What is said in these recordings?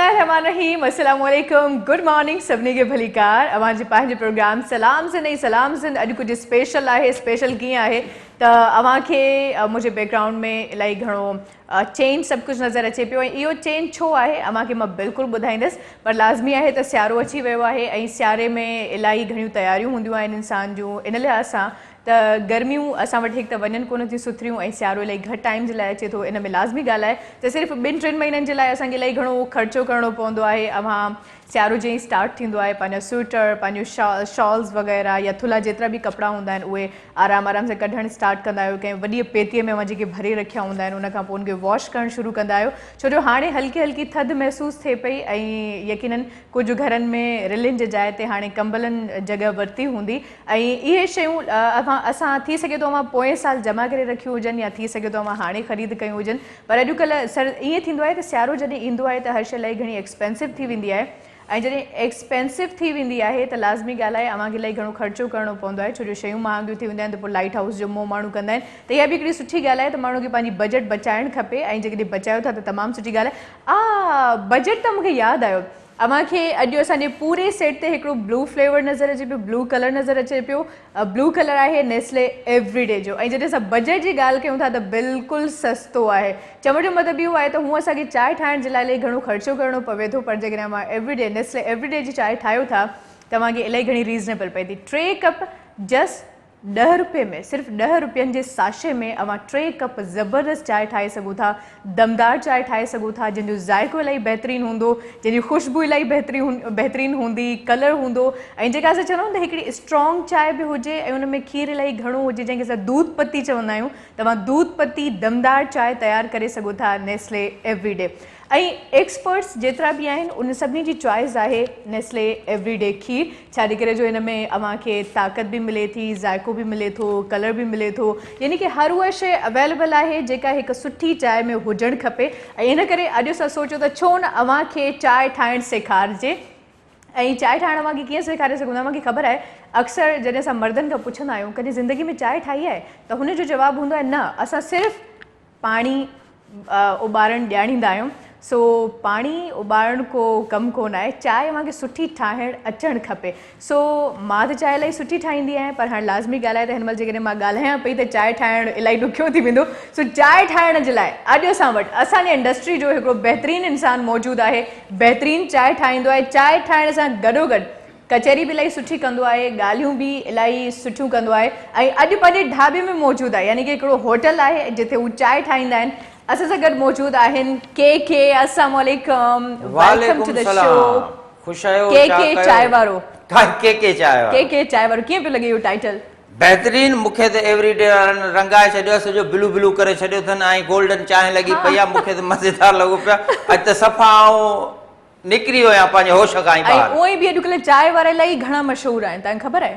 बिस्मिल्लाहिर्रहमानिर्रहीम, अस्सलाम वालेकुम, गुड मॉर्निंग सभिनी खे भलीकार। अवांजे पंहिंजे प्रोग्राम सलाम सिंध ऐं सलाम सिंध अॼु कुझु स्पेशल आहे। स्पेशल कीअं आहे त अवांखे मुंहिंजे बैकग्राउंड में इलाही घणो चेंज सभु कुझु नज़र अचे पियो ऐं इहो चेंज छो आहे अवांखे मां बिल्कुलु ॿुधाईंदसि। पर लाज़मी आहे त सियारो अची वियो आहे ऐं सियारे में इलाही घणियूं तयारियूं हूंदियूं आहिनि इंसान जूं। इन लिहाज़ सां त गर्मियूं असां वटि हिकु त वञनि कोन थियूं सुथरियूं ऐं सियारो इलाही घटि टाइम जे लाइ अचे थो। इन में लाज़मी ॻाल्हि आहे त सिर्फ़ु 2-3 महीननि जे लाइ असांखे इलाही घणो ख़र्चो करिणो पवंदो आहे। सियारो जीअं ई स्टार्ट थींदो आहे पंहिंजा स्वेटर, पंहिंजो शॉल्स वग़ैरह या थुल्हा जेतिरा बि कपिड़ा हूंदा आहिनि उहे आराम सां कढणु स्टार्ट कंदा आहियो। कंहिं वॾी पेतीअ में जेके भरे रखिया हूंदा आहिनि उन खां पोइ उनखे वॉश करणु शुरू कंदा आहियो, छो जो हाणे हल्की हल्की थधि महसूसु थिए पई ऐं यकीनन कुझु घरनि में रिलिन जे जाइ ते हाणे कंबलनि जॻह वरिती हूंदी ऐं इहे शयूं असां थी सघे थो पोएं साल जमा करे रखियूं हुजनि या थी सघे थो हाणे ख़रीद कयूं हुजनि। पर अॼुकल्ह ईअं थींदो आहे त सियारो जॾहिं ईंदो आहे त हर शइ इलाही घणी एक्सपेंसिव थी वेंदी आहे ऐं जॾहिं एक्सपेंसिव थी वेंदी आहे त लाज़मी ॻाल्हि आहे अव्हांखे इलाही घणो ख़र्चो करिणो पवंदो आहे, छो जो शयूं महांगियूं थी वेंदियूं आहिनि त पोइ लाइट हाउस जो मोह माण्हू कंदा आहिनि। त इहा बि हिकिड़ी सुठी ॻाल्हि आहे त माण्हू खे पंहिंजी बजट बचाइणु खपे ऐं जेकॾहिं बचायो था त तमामु सुठी ॻाल्हि आहे। बजट त मूंखे यादि आयो, अव्हांखे अॼु असांजे पूरे सेट ते हिकिड़ो ब्लू फ्लेवर नज़र अचे पियो, ब्लू कलर नज़र अचे पियो। ब्लू कलर आहे नेस्ले एवरीडे जो ऐं जॾहिं असां बजट जी ॻाल्हि कयूं था त बिल्कुलु सस्तो आहे। चवण जो मतिलबु इहो आहे त हूअं असांखे चांहि ठाहिण जे लाइ इलाही घणो ख़र्चो करिणो पवे थो, पर जेकॾहिं अव्हां एवरीडे नेस्ले एवरीडे जी चांहि ठाहियो था तव्हांखे इलाही घणी रीज़नेबल पए थी। 3 कप जस्ट 10 रुपये में, सिर्फ़ु 10 रुपयनि जे साशे में अव्हां 3 कप ज़बरदस्त चांहि ठाहे सघो था, दमदार चांहि ठाहे सघो था जंहिंजो ज़ाइक़ो इलाही बहितरीनु हूंदो, जंहिंजी ख़ुशबू इलाही बहितरीनु हूंदी, कलर हूंदो ऐं जेका असां चवंदा आहियूं त हिकिड़ी स्ट्रॉन्ग चांहि बि हुजे ऐं उन में खीर इलाही घणो हुजे जंहिंखे असां दूध पत्ती चवंदा आहियूं। तव्हां दूध पत्ती दमदार चांहि तयारु करे सघो था नेस्ले एवरीडे। ऐं एक्सपर्ट्स जेतिरा बि आहिनि उन सभिनी जी चॉइस आहे नेस्ले एवरीडे खीर, छाजे करे जो हिन में अव्हांखे ताक़त बि मिले थी, ज़ाइक़ो बि मिले थो, कलर बि मिले थो, यानी कि हर उहा शइ अवेलेबल आहे जेका हिकु सुठी चांहि में हुजणु खपे। ऐं इन करे अॼु असां सोचियो त छो न अव्हांखे चांहि ठाहिणु सेखारिजे। ऐं चांहि ठाहिणु अव्हांखे कीअं सेखारे सघूं था? अव्हांखे ख़बर आहे अक्सर जॾहिं असां मर्दनि खां पुछंदा आहियूं कॾहिं ज़िंदगी में चांहि ठाही आहे त हुनजो जवाबु हूंदो आहे न, असां सिर्फ़ु पाणी उॿारणु ॼाणींदा आहियूं। सो पाणी उॿारण को कमु कोन आहे, चांहि अव्हांखे सुठी ठाहिणु अचणु खपे। सो मां त चांहि इलाही सुठी ठाहींदी आहियां, पर हाणे लाज़मी ॻाल्हि आहे त हिन महिल जेकॾहिं मां ॻाल्हायां पई त चांहि ठाहिणु इलाही ॾुखियो थी वेंदो। सो चांहि ठाहिण जे लाइ अॼु असां वटि असांजे इंडस्ट्री जो हिकिड़ो बहितरीनु इंसानु मौजूदु आहे, बहितरीनु चांहि ठाहींदो आहे। चांहि ठाहिण सां गॾोगॾु कचहरी बि इलाही सुठी कंदो आहे, ॻाल्हियूं बि इलाही सुठियूं कंदो आहे ऐं अॼु पंहिंजे ढाबे में मौजूदु आहे, यानी कि हिकिड़ो होटल आहे जिथे हू चांहि ठाहींदा आहिनि। असां सां गॾु मौजूदु आहिनि के अस्सलाम वालेकुम, वेलकम टू द शो। खुश आहियो? के चांहि वारो, के चांहि वारो कीअं पियो लॻे इहो टाइटल? बहितरीन। मूंखे त एवरीडे रंगाए छॾियो, सॼो ब्लू ब्लू करे छॾियो अथनि ऐं गोल्डन चांहि लॻी पई आहे। मूंखे त मज़ेदार लॻो पिया। अॼु त सफ़ा निकिरी वियो आहियां पंहिंजे होश खां। ऐं उअं ई बि अॼुकल्ह चांहि वारा इलाही घणा मशहूरु आहिनि, तव्हांखे ख़बर आहे?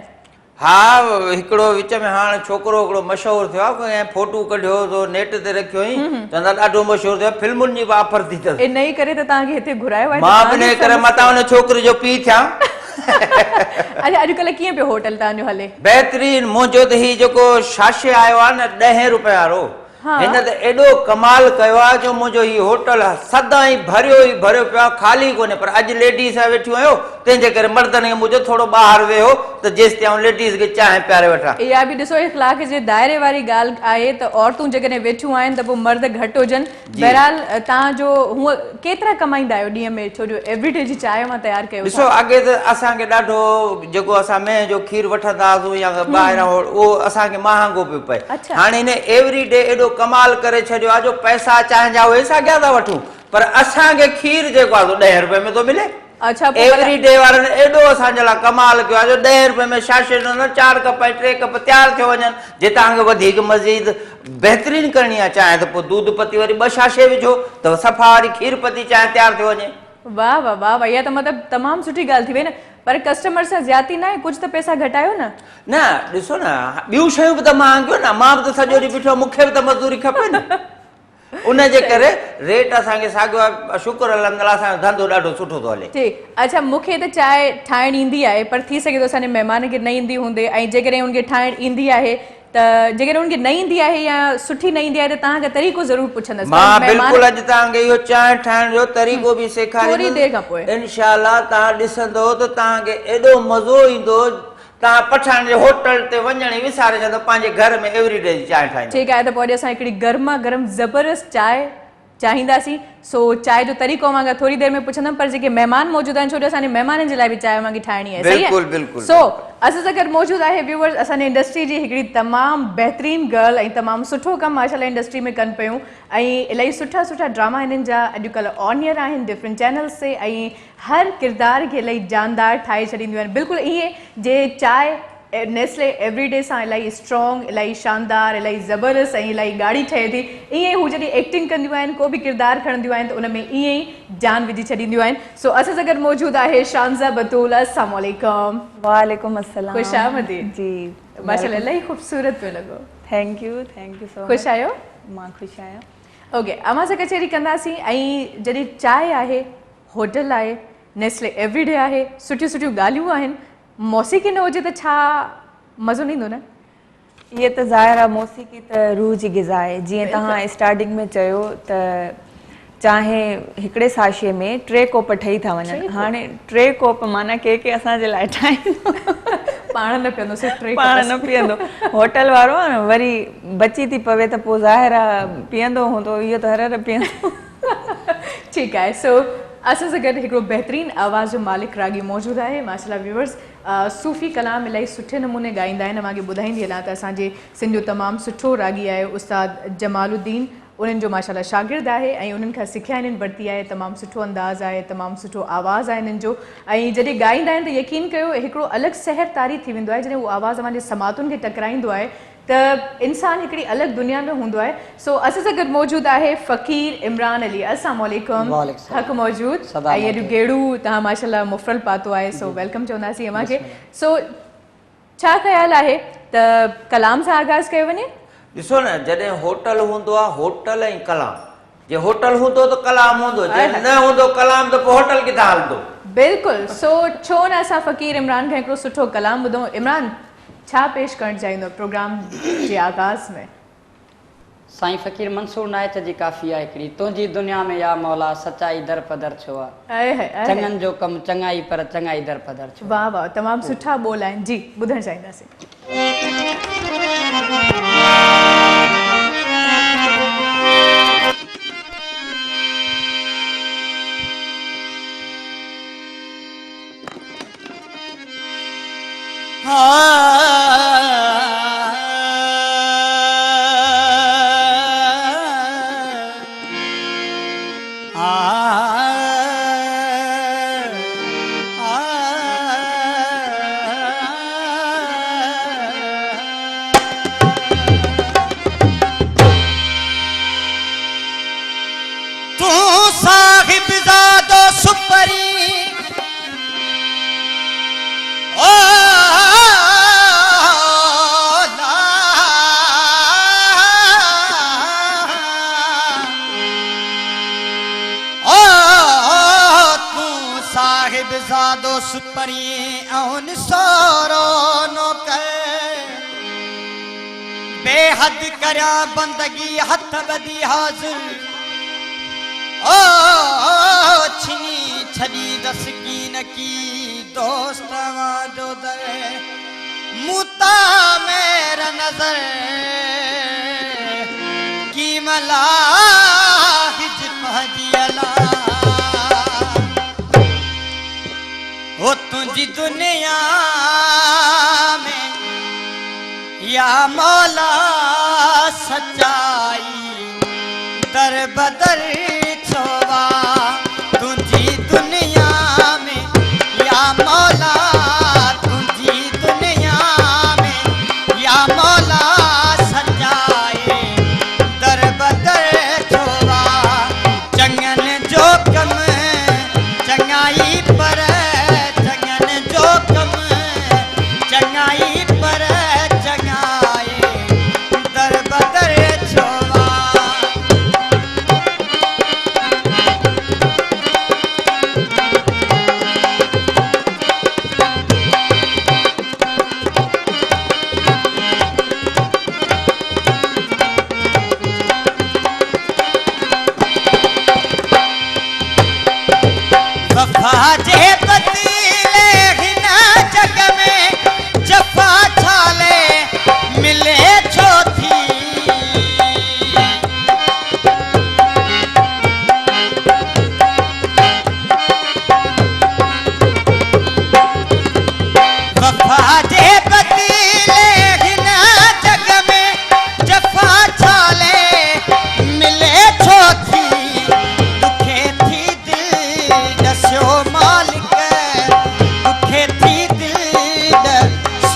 हा, हिकिड़ो विच में हाणे छोकिरो हिकिड़ो मशहूरु थियो आहे ऐं फोटू कढियो तो नेट ते रखियो हुई, चवंदा ॾाढो मशहूरु थियो, फिल्मुनि जी बि ऑफर थी अथसि। इन ई करे त तव्हांखे हिते घुरायो आहे। मां बि इन करे मां तव्हां हुन छोकिरे जो पीउ थियां। अच्छा, अॼुकल्ह कीअं पियो होटल तव्हांजो हले? बहितरीनु। मुंहिंजो त हीउ जेको शाशे आयो आहे न 10 रुपए वारो, हिन त एॾो कमाल कयो आहे जो मुंहिंजो हीउ होटल सदाईं भरियो ई भरियो पियो आहे, ख़ाली कोन्हे। पर अॼु लेडीज़ वेठियूं आहियो तंहिंजे करे मर्दनि खे मुंहिंजो थोरो ॿाहिरि वेहो त जेसि ताईं लेडीज़ खे चांहि पियारे वठां। इहा बि ॾिसो इख़्लाक़ जे दायरे वारी ॻाल्हि आहे त औरतूं जेकॾहिं वेठियूं आहिनि त पोइ मर्द घटि हुजनि। बहरहाल तव्हांजो हूअं केतिरा कमाईंदा आहियो ॾींहं में, छो जो एवरीडे जी चांहि मां तयारु कयो? ॾिसो, अॻे त असांखे ॾाढो जेको असां मेह जो खीर वठंदा हुआसीं या ॿाहिरां उहो असांखे महांगो पियो पए। हाणे हिन एवरीडे एॾो कमाल करे छॾियो आहे जो पैसा चांहि जा उहे साॻिया था वठूं, पर असांखे खीर जेको आहे 10 रुपए में थो मिले। अच्छा, एवरीडे वारनि एॾो असांजे लाइ कमाल कयो आहे जो 10 रुपए में शाशे 4 कप ऐं 3 कप तयारु थियो वञनि। जे तव्हांखे वधीक मज़ीद बहितरीनु करणी आहे चांहि त पोइ दूध पती वरी 2 शाशे विझो त सफ़ा वारी खीर पती चांहि तयारु थी वञे। वाह वाह वाह, इहा त मतिलबु तमामु सुठी ॻाल्हि थी वई न। पर कस्टमर सां ज़्यादती न आहे, कुझु त पैसा घटायो न? न, ॾिसो न, ॿियूं शयूं बि त महांगियूं न, मां बि त सॼो ॾींहुं बीठो, मूंखे बि त मज़दूरी खपे न। उनजे करे रेट असांखे साॻियो आहे। शुक्र अल्हम्दुलिल्लाह असांजो धंधो ॾाढो सुठो थो हले। ठीकु। अच्छा, मूंखे त चांहि ठाहिणु ईंदी आहे, पर थी सघे थो असांजे महिमान खे न ईंदी हूंदे, ऐं जेकॾहिं उनखे ठाहिणु ईंदी आहे त जेकॾहिं उनखे न ईंदी आहे या सुठी न ईंदी आहे त तव्हांखे तरीक़ो ज़रूरु पुछंदसि मां बिल्कुलु अॼु तव्हांखे इहो चांहि ठाहिण जो तरीक़ो बि थोरी देरि खां पोइ इंशाअल्लाह तव्हां ॾिसंदो त तव्हांखे एॾो मज़ो ईंदो तव्हां पठान जे होटल ते वञण ई विसारे छॾंदो पंहिंजे घर में एवरीडे जी चांहि ठाहींदो ठीकु आहे त पोइ अॼु असां हिकिड़ी गर्मा गरम ज़बरदस्त चांहि चाहींदासीं सो चांहि जो तरीक़ो मां थोरी देरि में पुछंदमि पर जेके महिमान मौजूदु आहिनि छो जो असांजे महिमाननि जे लाइ बि चांहि वांगी ठाहिणी आहे सही बिल्कुलु आहे बिल्कुलु सो असां सां गॾु मौजूदु आहे व्यूअर्स असांजे इंडस्ट्री जी हिकिड़ी तमामु बहितरीनु गर्ल ऐं तमामु सुठो कमु माशाल्लाह इंडस्ट्री में कनि पियूं ऐं इलाही सुठा सुठा ड्रामा हिननि जा अॼुकल्ह ऑन ईयर आहिनि डिफरेंट चैनल्स ते ऐं हर किरदार खे इलाही जानदार ठाहे छॾींदियूं आहिनि बिल्कुलु ईअं जे चांहि नेस्ले एवरीडे सां इलाही स्ट्रॉन्ग इलाही शानदार इलाही ज़बरदस्त ऐं इलाही ॻाढ़ी ठहे थी ईअं ई हू जॾहिं एक्टिंग कंदियूं आहिनि को बि किरदारु खणंदियूं आहिनि त उन में ईअं ई जान विझी छॾींदियूं आहिनि सो असां सां गॾु मौजूदु आहे शानज़ा बतूल अस्सलाम वालेकुम वालेकुम अस्सलाम ख़ुश आमदीद जी माशाल्लाह इलाही ख़ूबसूरत पियो लॻो थैंक यू सो ख़ुशि आहियो मां ख़ुशि आहियां ओके अव्हां सां कचहरी कंदासीं ऐं जॾहिं चांहि आहे होटल आहे नेस्ले एवरीडे आहे सुठियूं सुठियूं ॻाल्हियूं आहिनि मौसीक़ी न हुजे त छा मज़ो न ईंदो न ये त ज़ाहिर आहे मौसीक़ी त रूह जी ग़िज़ा आहे जीअं तव्हां स्टार्टिंग में चयो त चाहे हिकिड़े साशे में 3 कोप ठही था वञनि हाणे 3 कोप माना के असांजे लाइ ठाहींदो पाण न पीअंदो सिर्फ़ु 3 पाण न पीअंदो होटल वारो आहे न वरी बची थी पवे त पोइ ज़ाहिर आहे पीअंदो हूंदो इहो त हर पीअंदो ठीकु आहे सो असां सां गॾु हिकिड़ो बहितरीनु आवाज़ जो मालिक रागी मौजूदु आहे माशाल्लाह व्यूअर्स सूफ़ी कलाम इलाही सुठे नमूने ॻाईंदा आहिनि मांखे ॿुधाईंदी हलां त असांजे सिंध जो तमामु सुठो रागी आहे उस्ताद जमालुद्दीन उन्हनि जो माशाल्लाह शागिर्द आहे ऐं उन्हनि खां सिखिया हिननि वरिती आहे तमामु सुठो अंदाज़ आहे तमामु सुठो आवाज़ु आहे हिननि जो ऐं जॾहिं ॻाईंदा आहिनि त यकीन कयो हिकिड़ो अलॻि सहर तारी थी वेंदो आहे जॾहिं उहो आवाज़ु अव्हांजे समातुनि खे टकराईंदो आहे त इंसान हिकिड़ी अलॻि दुनिया में हूंदो आहे सो असां सां गॾु मौजूदु आहे फ़क़ीर इमरान अली अस्सलाम वालेकुम हक़ मौजूदु ऐं अॼु गेड़ू तव्हां माशाल्लाह मुफ़रल पातो आहे सो वेलकम चवंदासीं अव्हांखे सो छा ख़्यालु आहे त कलाम सां आगाज़ कयो वञे ॾिसो न जॾहिं होटल हूंदो आहे होटल ऐं कलाम जे होटल हूंदो त कलाम हूंदो जे न हूंदो कलाम त पोइ होटल किथां हलंदो बिल्कुलु सो छो न असां फ़क़ीर इमरान खां हिकिड़ो सुठो कलाम ॿुधूं इमरान छा पेश करणु चाहींदो प्रोग्राम जे आगाज़ में साईं फ़क़ीर मंसूर नायत जी काफ़ी आहे हिकिड़ी तुंहिंजी दुनिया में या मौला सचाई दर पदर छो आहे चङनि जो कमु चङाई पर चङाई दर पदर छो वाह वाह तमामु सुठा ॿोल आहिनि जी ॿुधणु चाहींदासीं बेहद करा बंदगी हथ बदी हाजिर ओ छिनी छड़ी दसकीन की दोस्त जो दर मुता मेरा नजर की मला हिज पहदियला ओ तुझी दुनिया में या मौला सच्चाई दर बदर छोवा तुझी दुनिया में या मौला तुझी दुनिया में या मौला सच्चाई दर बदर छोवा चंगन जो कम चंगाई पर चंगन जो कम चंगाई पर चंगाई दर बदर छोवा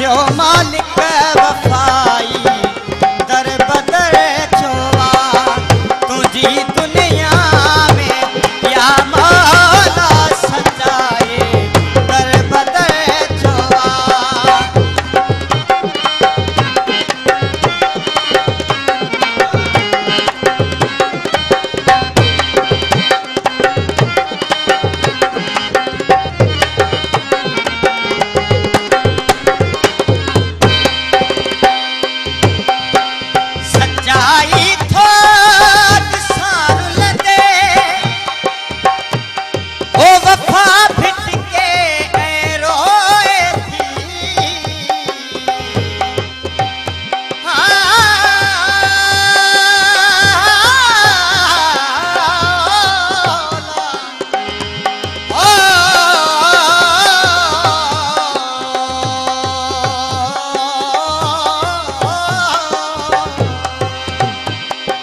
थियो मालिक वफाई दर बदर छोवा तुझी दुनिया में या मौला सजाए दर बदर छोवा सच्चाई थोड़ सारू लदे ओ वफा भिट के रोए थी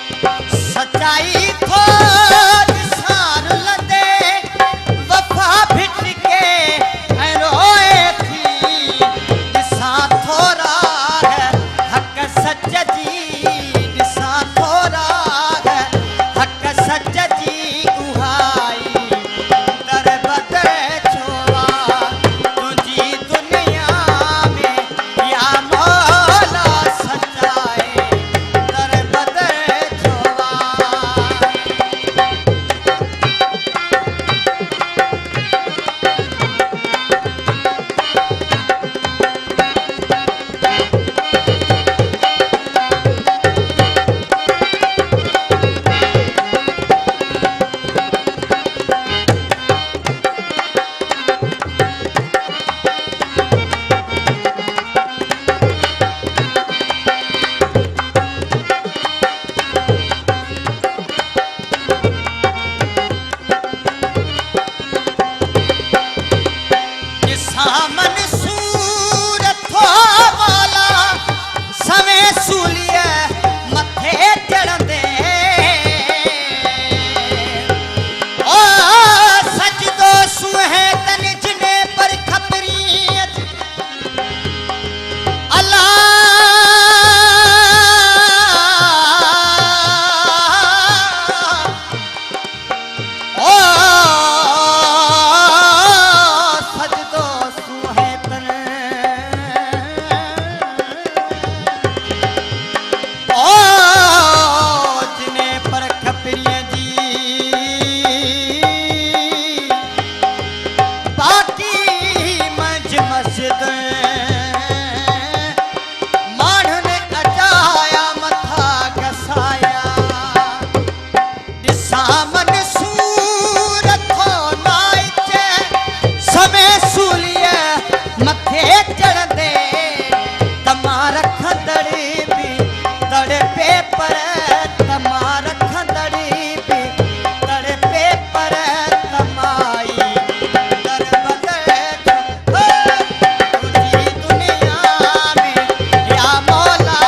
सच्चाई थोड़ सारू लदे वफा भिट के रोए थी दिसा थोड़ा है हक सच जी दिसा थोड़ा है हक सच जी उहाई दर बदर छोवा तुझी दुनिया में या मौला सजाए दर बदर छोवा सामन सूरत हो वाला समय सूलिए मथे चढ़ंदे ओ सजदो सुहे तन जिने पर खपरीत अल्लाह ओ सजदो सुहे तन ओ जिने पर खपरिया जी बाकी मंझ मस्जिद माण्हुनि अजाया मथा घसाया सामन सूरत हो नाइचे समय सूलिए मथे चढ़ंदे तमार खंदड़ी भी तड़े पेपर तमार खंदड़ी भी तड़े पेपर तमाई दर बदर तुझी दुनिया में या मौला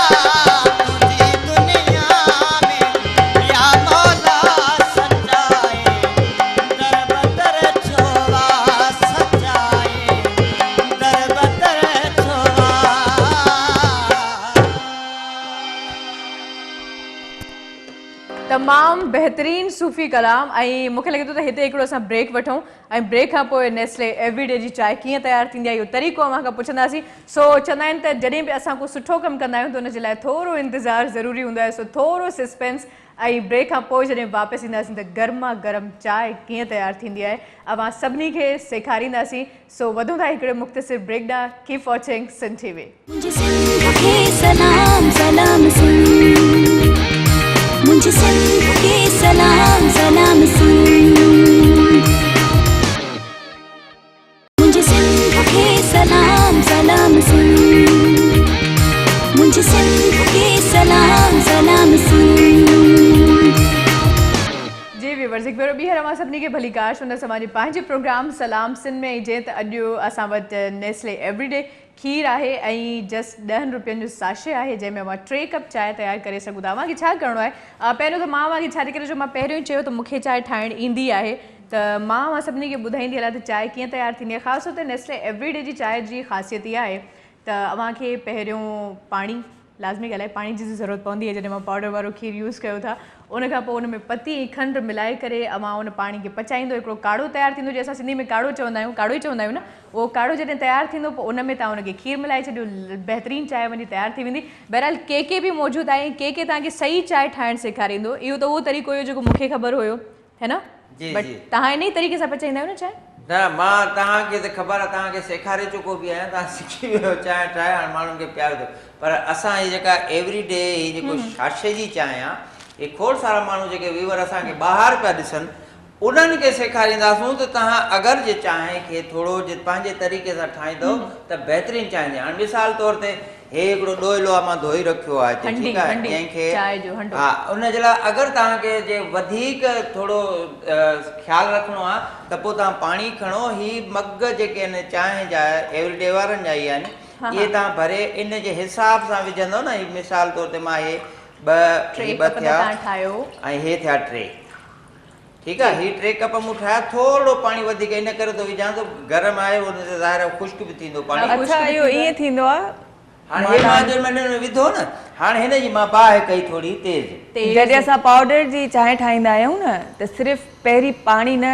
तुझी दुनिया में या मौला सजाए दर बदर छोवा सजाए दर बदर छोवा तमाम बेहतरीन सूफ़ी कलाम ऐं मूंखे लॻे थो त हिते हिकिड़ो असां ब्रेक वठूं ऐं ब्रेक खां पोइ नेस्ले एवरीडे जी चांहि कीअं तयारु थींदी आहे इहो तरीक़ो अव्हां खां पुछंदासीं सो चवंदा आहिनि त जॾहिं बि असां को सुठो कमु कंदा आहियूं त हुनजे लाइ थोरो इंतज़ारु ज़रूरी हूंदो आहे सो थोरो सस्पेंस ऐं ब्रेक खां पोइ जॾहिं वापसि ईंदासीं त गर्मा गरम चांहि कीअं तयारु थींदी आहे अव्हां सभिनी खे सेखारींदासीं सो वधूं था हिकिड़े मुख़्तसिर ब्रेक ॾांहुं कीप वॉचिंग सिंध टीवी मुझे सिंध के सलाम सलाम सिंध मुझे सिंध के सलाम सलाम सिंध मुझे सिंध के सलाम सलाम सिंध मुझे सिंध के सलाम सलाम सिंध जी व्यूवर्स हिकु भेरो ॿीहर अव्हां सभिनी खे भली कार हुन समाजी पंहिंजे प्रोग्राम सलाम सिंध में जीअं त अॼु असां वटि नेस्ले एवरीडे खीर आहे ऐं जस्ट 10 रुपयनि जो साशे आहे जंहिंमें अव्हां 3 कप चांहि तयारु करे सघो था अव्हांखे छा करिणो आहे पहिरियों त मां अव्हांखे छा करे जो मां पहिरियों ई चयो त मूंखे चांहि ठाहिणु ईंदी आहे त मां अव्हां सभिनी खे ॿुधाईंदी हलां त चांहि कीअं तयारु थींदी आहे ख़ासि तौर ते नेस्ले एवरीडे जी चांहि जी ख़ासियत इहा आहे त त अव्हांखे पहिरियों पाणी लाज़मी ॻाल्हि आहे, पाणी जी ज़रूरत पवंदी आहे जॾहिं मां पाउडर वारो खीर यूज़ कयो था। उन खां पोइ उन में पती ऐं खंडु मिलाए करे अव्हां उन पाणी खे पचाईंदो, हिकिड़ो काढ़ो तयारु थींदो, जंहिं असां सिंधी में काढ़ो चवंदा आहियूं, काढ़ो ई चवंदा आहियूं न। उहो काढ़ो जॾहिं तयारु थींदो पोइ उन में तव्हां उनखे खीर मिलाए छॾियो, बहितरीनु चांहि वञी तयारु थी वेंदी। बहरहाल के बि मौजूदु आहे, के तव्हांखे सही चांहि ठाहिणु सेखारींदो। इहो त उहो तरीक़ो हुयो जेको मूंखे ख़बर हुयो, है न? बट तव्हां इन ई तरीक़े सां पचाईंदा आहियो न चांहि? न, मां तव्हांखे त ख़बर आहे, तव्हांखे सेखारे चुको बि आहियां, तव्हां सिखी वियो चांहि ठाहे, हाणे माण्हुनि खे प्यार थियो। पर असां हीअ जेका एवरीडे हीअ जेको छाछे जी चांहि आहे, हे खोड़ सारा माण्हू जेके व्यूअर असांखे ॿाहिरि पिया ॾिसनि, उन्हनि खे सेखारींदासूं त तव्हां अगरि जे चांहि खे थोरो पंहिंजे तरीक़े सां ठाहींदव त बहितरीनु चांहि ॾे। हाणे मिसाल तौर ते हे हिकिड़ो ॾोइलो आहे, मां धोई रखियो आहे, ठीकु आहे, जंहिंखे हा उन जे लाइ अगरि तव्हांखे जे वधीक थोरो ख़्यालु रखिणो आहे त पोइ तव्हां पाणी खणो। ही मग जेके आहिनि चांहि जा एवरीडे वारनि जा ई आहिनि, इहे तव्हां भरे इन जे हिसाब सां विझंदव न। मिसाल तौर ते मां हे ॿ थिया ऐं हे थिया 3, ठीकु आहे। ही 3 कप मूं ठाहिया, थोरो पाणी वधीक इन करे थो विझां त गरम आहे, उन ते ज़ाहिर ख़ुश्क बि थींदो पाणी। अच्छा, इहो ईअं थींदो आहे। हाणे हे मां जंहिं महिल में विधो न, हाणे हिन जी मां बाहि कई थोरी तेज़। जॾहिं असां पाउडर जी चांहि ठाहींदा आहियूं न त सिर्फ़ु पहिरीं पाणी न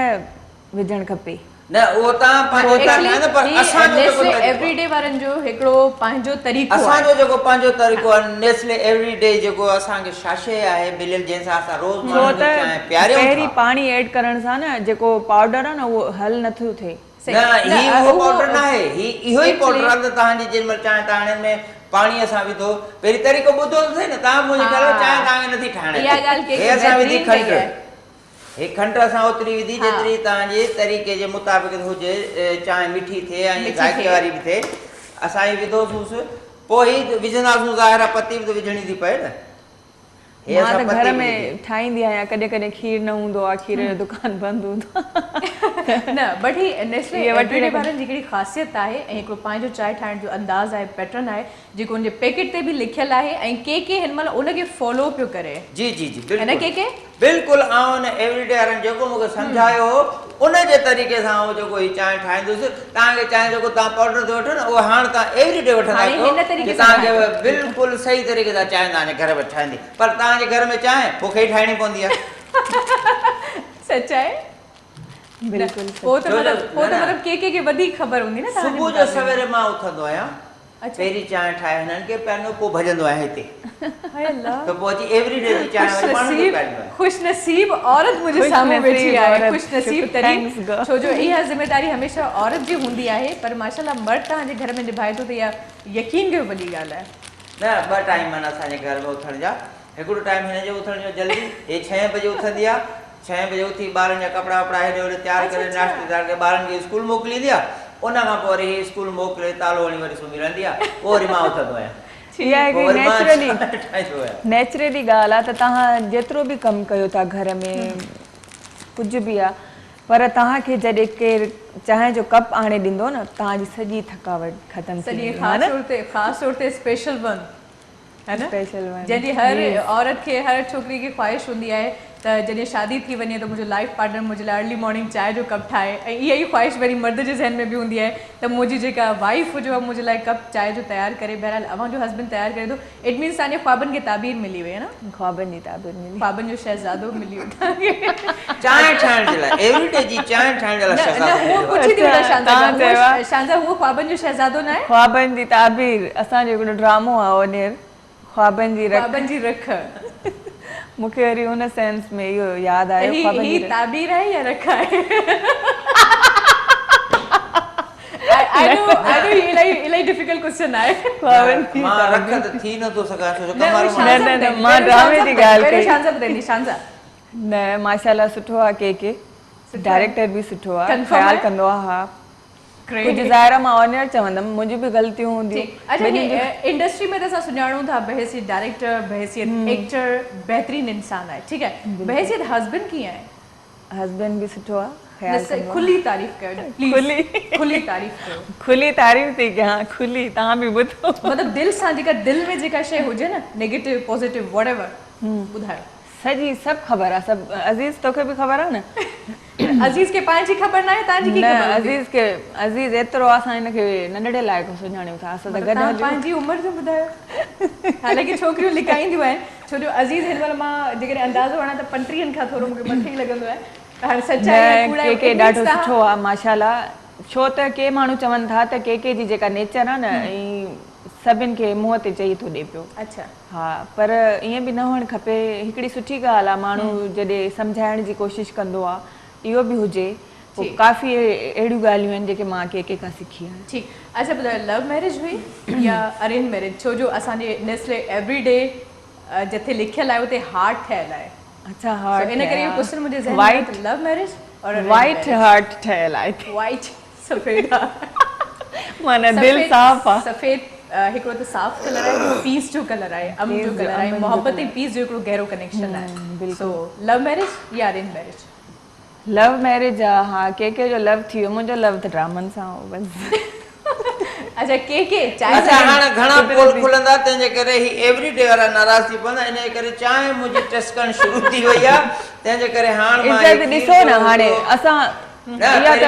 विझणु खपे। न, उहो तव्हां पंहिंजो ठाहींदा, पर असांजो एवरीडे वारनि जो हिकिड़ो पंहिंजो तरीक़ो आहे। असांजो जेको पंहिंजो तरीक़ो आहे, नेस्ले एवरीडे जेको असांखे छाछे आहे मिलियल, जंहिंसां असां रोज़ चांहि प्यारियूं। पहिरीं पाणी ऐड करण सां न जेको पाउडर आहे न उहो हल नथो थिए। न, ही उहो पाउडर न आहे, ही इहो ई पाउडर आहे। त तव्हांजी जेॾी महिल चांहि तव्हां में पाणी असां विधो, पहिरीं तरीक़ो ॿुधो त सही न, तव्हां मुंहिंजी करे चांहि तव्हांखे नथी ठाहिणी। हे असां विधी खंडु, हे खंडु असां ओतिरी विधी जेतिरी तव्हांजे तरीक़े जे मुताबिक़ हुजे, चांहि मिठी थिए ऐं ज़ाइके वारी बि थिए। असां ही विधोसीं, पोइ ही विझंदासीं, ज़ाहिर आहे पती बि त विझणी थी पए न। मां त घर में ठाहींदी आहियां, कॾहिं कॾहिं खीर न हूंदो आहे, खीर जो दुकान बंदि हूंदो आहे न। बट ही नेस्ले एवरीडे वारनि जी हिकिड़ी ख़ासियत आहे ऐं हिकिड़ो पंहिंजो चांहि ठाहिण जो अंदाज़ आहे, पैटर्न आहे, जेको उनजे पैकेट ते बि लिखियलु आहे ऐं के हिन महिल उनखे फॉलो पियो करे। जी जी जी, के बिल्कुलु। ऐं एवरीडे वारनि जेको मूंखे सम्झायो हो, उन जे तरीक़े सां उहो जेको ही चांहि ठाहींदुसि। तव्हांखे चांहि जेको तव्हां पाउडर ते वठो न, उहो हाणे तव्हां एवरीडे वठंदा आहियो, तव्हांखे बिल्कुलु सही तरीक़े सां चांहि तव्हांजे घर में ठहंदी। पर तव्हांजे घर में चांहि मूंखे ई ठाहिणी पवंदी आहे। सच आहे, बिल्कुलु। पोइ त मतिलबु के वधीक ख़बर हूंदी न। सुबुह जो सवेरे मां उथंदो आहियां, पहिरीं चांहि ठाहे हिननि खे पियानो, पोइ भॼंदो आहियां हिते, त पोइ अची एवरीडे जी चांहि। खुशनसीब औरत मुंहिंजे साम्हूं वेठी आहे, खुशनसीब तरीन, छो जो इहा ज़िमेदारी हमेशह औरत जी हूंदी आहे। पर माशाल्लाह मर्द तव्हांजे घर में निभाए थो त इहा यकीन कयो वॾी ॻाल्हि आहे। न, 2 टाइम आहिनि असांजे घर में उथण जा। हिकिड़ो टाइम हिन जो उथण जो जल्दी, हे 6 बजे उथंदी आहे, 6 बजे उथी ॿारनि जा कपिड़ा वपड़ा हेॾे होॾे तयारु करे, नाश्तो तयारु करे ॿारनि खे स्कूल मोकिलींदी आहे। उन खां पोइ वरी ही स्कूल मोकिले, तालो हणी वरी सुम्ही रहंदी आहे, पोइ वरी मां उथंदो आहियां। इहा हिकिड़ी नेचुरली ॻाल्हि आहे त तव्हां जेतिरो बि कमु कयो था घर में, कुझु बि आहे, पर तव्हांखे जॾहिं केरु चांहि जो कप आणे ॾींदो न, तव्हांजी सॼी थकावट ख़तमु थी वेंदी आहे। ख़ासि तौर ते स्पेशल वन, है न, जंहिंजी हर औरत खे, हर छोकिरी खे ख़्वाहिश हूंदी आहे त जॾहिं शादी थी वञे त मुंहिंजो लाइफ पार्टनर मुंहिंजे लाइ अर्ली मॉर्निंग चांहि जो कप ठाहे। ऐं इहा ई ख़्वाहिश वरी मर्द जे ज़हन में बि हूंदी आहे त मुंहिंजी जेका वाइफ हुजे आहे मुंहिंजे लाइ कप चांहि जो तयारु करे। बहरहाल अव्हांजो हस्बैंड तयारु करे थो, इट मीन्स तव्हांजे ख्वाबनि खे ताबीर मिली वई है न। ख्वाबनि जी ताबीर मिली, ख्वाबनि जो शहज़ादो मिली वियो तव्हांखे चांहि ठाहिण जे लाइ, एवरीडे जी चांहि ठाहिण जे लाइ शांजा, उहो ख्वाबनि जो शहज़ादो न आहे। ख्वाबनि जी ताबीर असांजो हिकिड़ो ड्रामो आहे ओनेर, ख्वाबनि जी रख। मूंखे वरी हुन सेंस में इहो यादि आयो, ही ताबीर आहे या रख आहे? इलाही डिफिकल्ट क्वेश्चन आहे। मां रख त थी नथो सघां, मां ड्रामे जी ॻाल्हि कई। शांजा ॿुधाईंदी, शांजा न, माशाल्लाह सुठो आहे, के डायरेक्टर बि सुठो आहे, ख़्यालु कंदो आहे। हा, कुझु ज़ाहिर मां ऑनर चवंदमि, मुंहिंजी बि ग़लतियूं हूंदियूं। इंडस्ट्री में त असां सुञाणूं था बहसियत डायरेक्टर, बहसियत एक्टर, बहितरीनु इंसान आहे, ठीकु आहे। बहसियत हस्बैंड कीअं आहे? हस्बैंड बि सुठो आहे। खुली तारीफ़ कयो, खुली तारीफ़ कयो। खुली तारीफ़ थी कयां, खुली, तव्हां बि ॿुधो। मतिलबु दिलि सां, जेका दिलि में जेका शइ हुजे न, नेगेटिव पॉज़िटिव व्हाटएवर, ॿुधायो। सॼी सभु ख़बर आहे, सभु। अज़ीज़ तोखे बि ख़बर आहे न? अज़ीज़ खे पंहिंजी ख़बर न आहे, तव्हांजी की न, ख़बर हूंदी? अज़ीज़ एतिरो असां हिनखे नंढड़े लाइक़ु सुञाणियूं था, असां त गॾु तव्हां हलियूं। पंहिंजी उमिरि जो ॿुधायो। हालांकि छोकिरियूं लिकाईंदियूं आहिनि, छो जो अज़ीज़ हिन महिल मां जेकॾहिं अंदाज़ो हणां त 35 खां थोरो मूंखे मथे ई लॻंदो आहे। हाणे सचाई आहे, कूड़ा के ॾाढो सुठो आहे माशाल्लाह, छो त के माण्हू चवनि था त के जी जेका नेचर आहे न, ऐं सभिनि खे मुंहं ते चई थो ॾे पियो। अच्छा। हा, पर ईअं बि न हुअणु खपे। हिकिड़ी सुठी ॻाल्हि आहे, माण्हू जॾहिं सम्झाइण जी कोशिशि कंदो आहे, इहो बि हुजे। काफ़ी अहिड़ियूं ॻाल्हियूं आहिनि जेके मां के खां सिखी आहे। ठीकु। अच्छा ॿुधायो, लव मैरिज हुई या अरेंज मैरिज? छो जो असांजे नेस्ले एवरीडे जिथे लिखियल आहे उते हार्ट ठहियल आहे। अच्छा, हार्ट इन करे इहो क्वेश्चन मुंहिंजे ज़हन में वाइट लव मैरिज और वाइट हार्ट ठहियल आहे। वाइट सफ़ेद माना दिलि साफ़ आहे। सफ़ेद हिकिड़ो त साफ़ कलर आहे, पीस जो कलर आहे, अम जो कलर आहे, मोहब्बत ऐं पीस जो हिकिड़ो गहरो कनेक्शन आहे। सो लव मैरिज या अरेंज मैरिज? लव मैरिज आहे। हा, के जो लव थी वियो, मुंहिंजो लव त ड्रामनि सां हो बस। अच्छा, के अच्छा, हाणे घणा पोल खुलंदा, तंहिंजे करे ही एवरीडे वारा नाराज़ थी पवंदा। इन करे चांहि मुंहिंजी टस्कण शुरू थी वई आहे, तंहिंजे करे हाणे मां इज़त ॾिसो न, हाणे असां तव्हांखे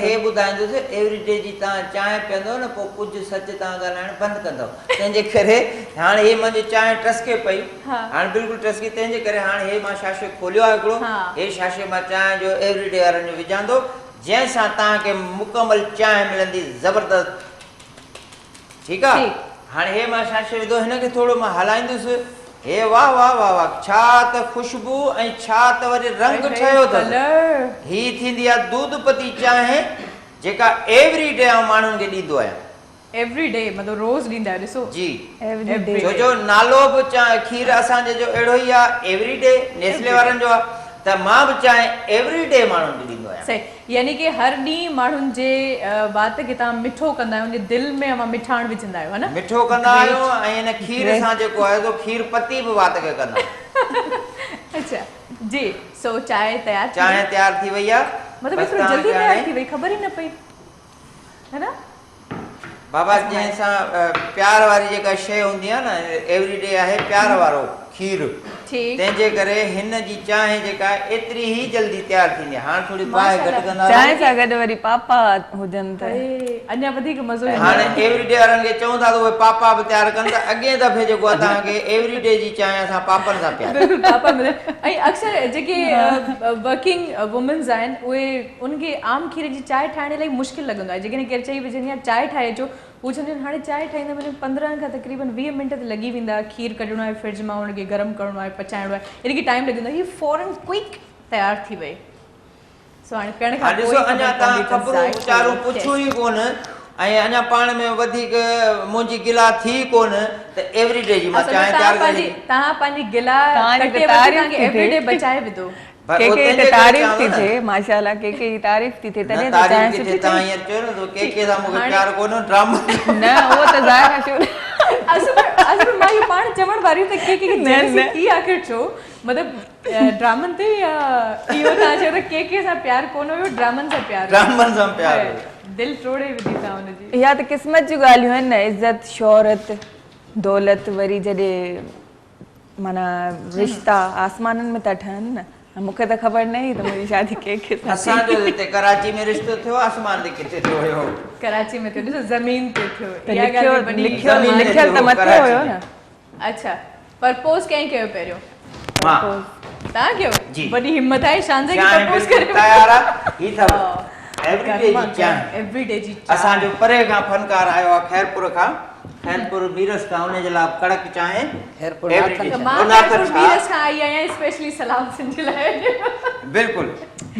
हे ॿुधाईंदुसि, एवरीडे जी तव्हां चांहि पीअंदव न, पोइ कुझु सच तव्हां ॻाल्हाइण बंदि कंदव। तंहिंजे करे हाणे हे मुंहिंजी चांहि टस्के पई, हाणे बिल्कुलु टस्की। तंहिंजे करे हाणे हे मां शाशो खोलियो आहे हिकिड़ो, हे शाशे मां चांहि जो एवरीडे वारनि जो विझांदो, जंहिंसां तव्हांखे मुकमल चांहि मिलंदी ज़बरदस्त। ठीकु आहे। हाणे हे मां शाशे विधो, हिनखे थोरो मां हलाईंदुसि। हे वाह वाह वाह वाह, छा त ख़ुशबू ऐं छा त वरी रंग ठहियो अथसि। ही थींदी आहे दूध पती चांहि, जेका एवरीडे आउं माण्हुनि खे ॾींदो आहियां। एवरीडे मतिलबु रोज़ ॾींदा आहियो? ॾिसो जी, एवरीडे। छो जो नालो बि खीर असांजे जो अहिड़ो ई आहे, एवरीडे नेस्ले वारनि जो आहे, त मां बि चांहि एवरीडे माण्हुनि खे ॾींदो आहियां। सही, यानी कि हर ॾींहुं माण्हुनि जे बात खे तव्हां मिठो कंदा आहियो, दिलि में अमां मिठाण विझंदा आहियो, है न? मिठो कंदा आहियूं, ऐं हिन खीर सां जेको आहे सो खीर पती बि वात खे कंदा आहियूं। अच्छा जी। सो चांहि तयार थी वई आहे। मतिलबु एतिरो जल्दी तयार थी वई, ख़बर ई न पई, है न? बाबा, जंहिंसां प्यार वारी जेका शइ हूंदी आहे न, एवरीडे आहे प्यार वारो खीर, तंहिंजे करे हिन जी चांहि जेका एतिरी ई जल्दी तयार थींदी आहे। हाणे थोरी बाहि घटि कंदा, चांहि सां गॾु वरी पापा हुजनि त अञा वधीक मज़ो ईंदो। हाणे एवरीडे वारनि खे चऊं था त उहे पापा बि तयारु कनि, त अॻे दफ़े जेको आहे तव्हांखे एवरीडे जी चांहि असां पापनि सां पिया। बिल्कुलु पापा मिले। ऐं अक्सर जेके वर्किंग वुमेन्स आहिनि, उहे उनखे आम खीर जी चांहि ठाहिण लाइ मुश्किल लॻंदो आहे। जेकॾहिं केरु चई विझंदी आहे चांहि ठाहे अचो, हू चवंदी आहिनि हाणे चांहि ठाहींदे महिल 15 खां तक़रीबन 20 मिंट त लॻी वेंदा। खीर कढणो आहे फ्रिज मां, हुनखे गरम करणो आहे, पचाइणो आहे, यानी कि टाइम लॻंदो आहे। हीअ फौरन क्विक तयार थी वई। सो हाणे पियण खां पोइ अञा तव्हां ख़बरूं वीचारूं पुछूं ई कोन, ऐं अञा पाण में वधीक मुंहिंजी गिला थी कोन, त एवरीडे जी मां चांहि तयार करी। तव्हां पंहिंजी गिला कटे वठी एवरीडे बचाए विधो। के तारीफ़ थी थिए, माशाल्लाह, के तारीफ़ थी थिए, तॾहिं त चांहि सुठी थी। तव्हां हींअर चयो न त के सां मूंखे प्यार कोन, ड्रामा न, उहो त ज़ाहिर आहे। असुल मां इहो पाण चवण वारी त के की आख़िर छो, मतिलबु ड्रामनि ते या इहो तव्हां चयो त के सां प्यार कोन हुयो, ड्रामनि सां प्यार? ड्रामनि सां प्यार, दिलि टोड़े विधी तव्हां हुनजी। इहा त क़िस्मत जूं ॻाल्हियूं आहिनि न, इज़त, शोहरत, दौलत, वरी जॾहिं माना रिश्ता आसमाननि में था ठहनि न। मूंखे त ख़बर न हुई त मुंहिंजी शादी के सां। असांजो हिते कराची में रिश्तो थियो, आसमान ते किथे थियो हुयो? कराची में थियो, ॾिसो ज़मीन ते थियो। लिखियल त मथे हुयो न। अच्छा, प्रपोज कंहिं कयो पहिरियों? मां। तव्हां कयो? वॾी हिम्मत आहे शान जी प्रपोज करे। तयार आहे ही अथव एवरीडे जी चांहि। एवरीडे जी असांजो परे खां फनकार आयो आहे, खैरपुर खां, खैरपुर मीरस खां, उन जे लाइ कड़क चांहि। खैरपुर मीरस खां आई आहियां स्पेशली सलाम सिंध जे लाइ। बिल्कुलु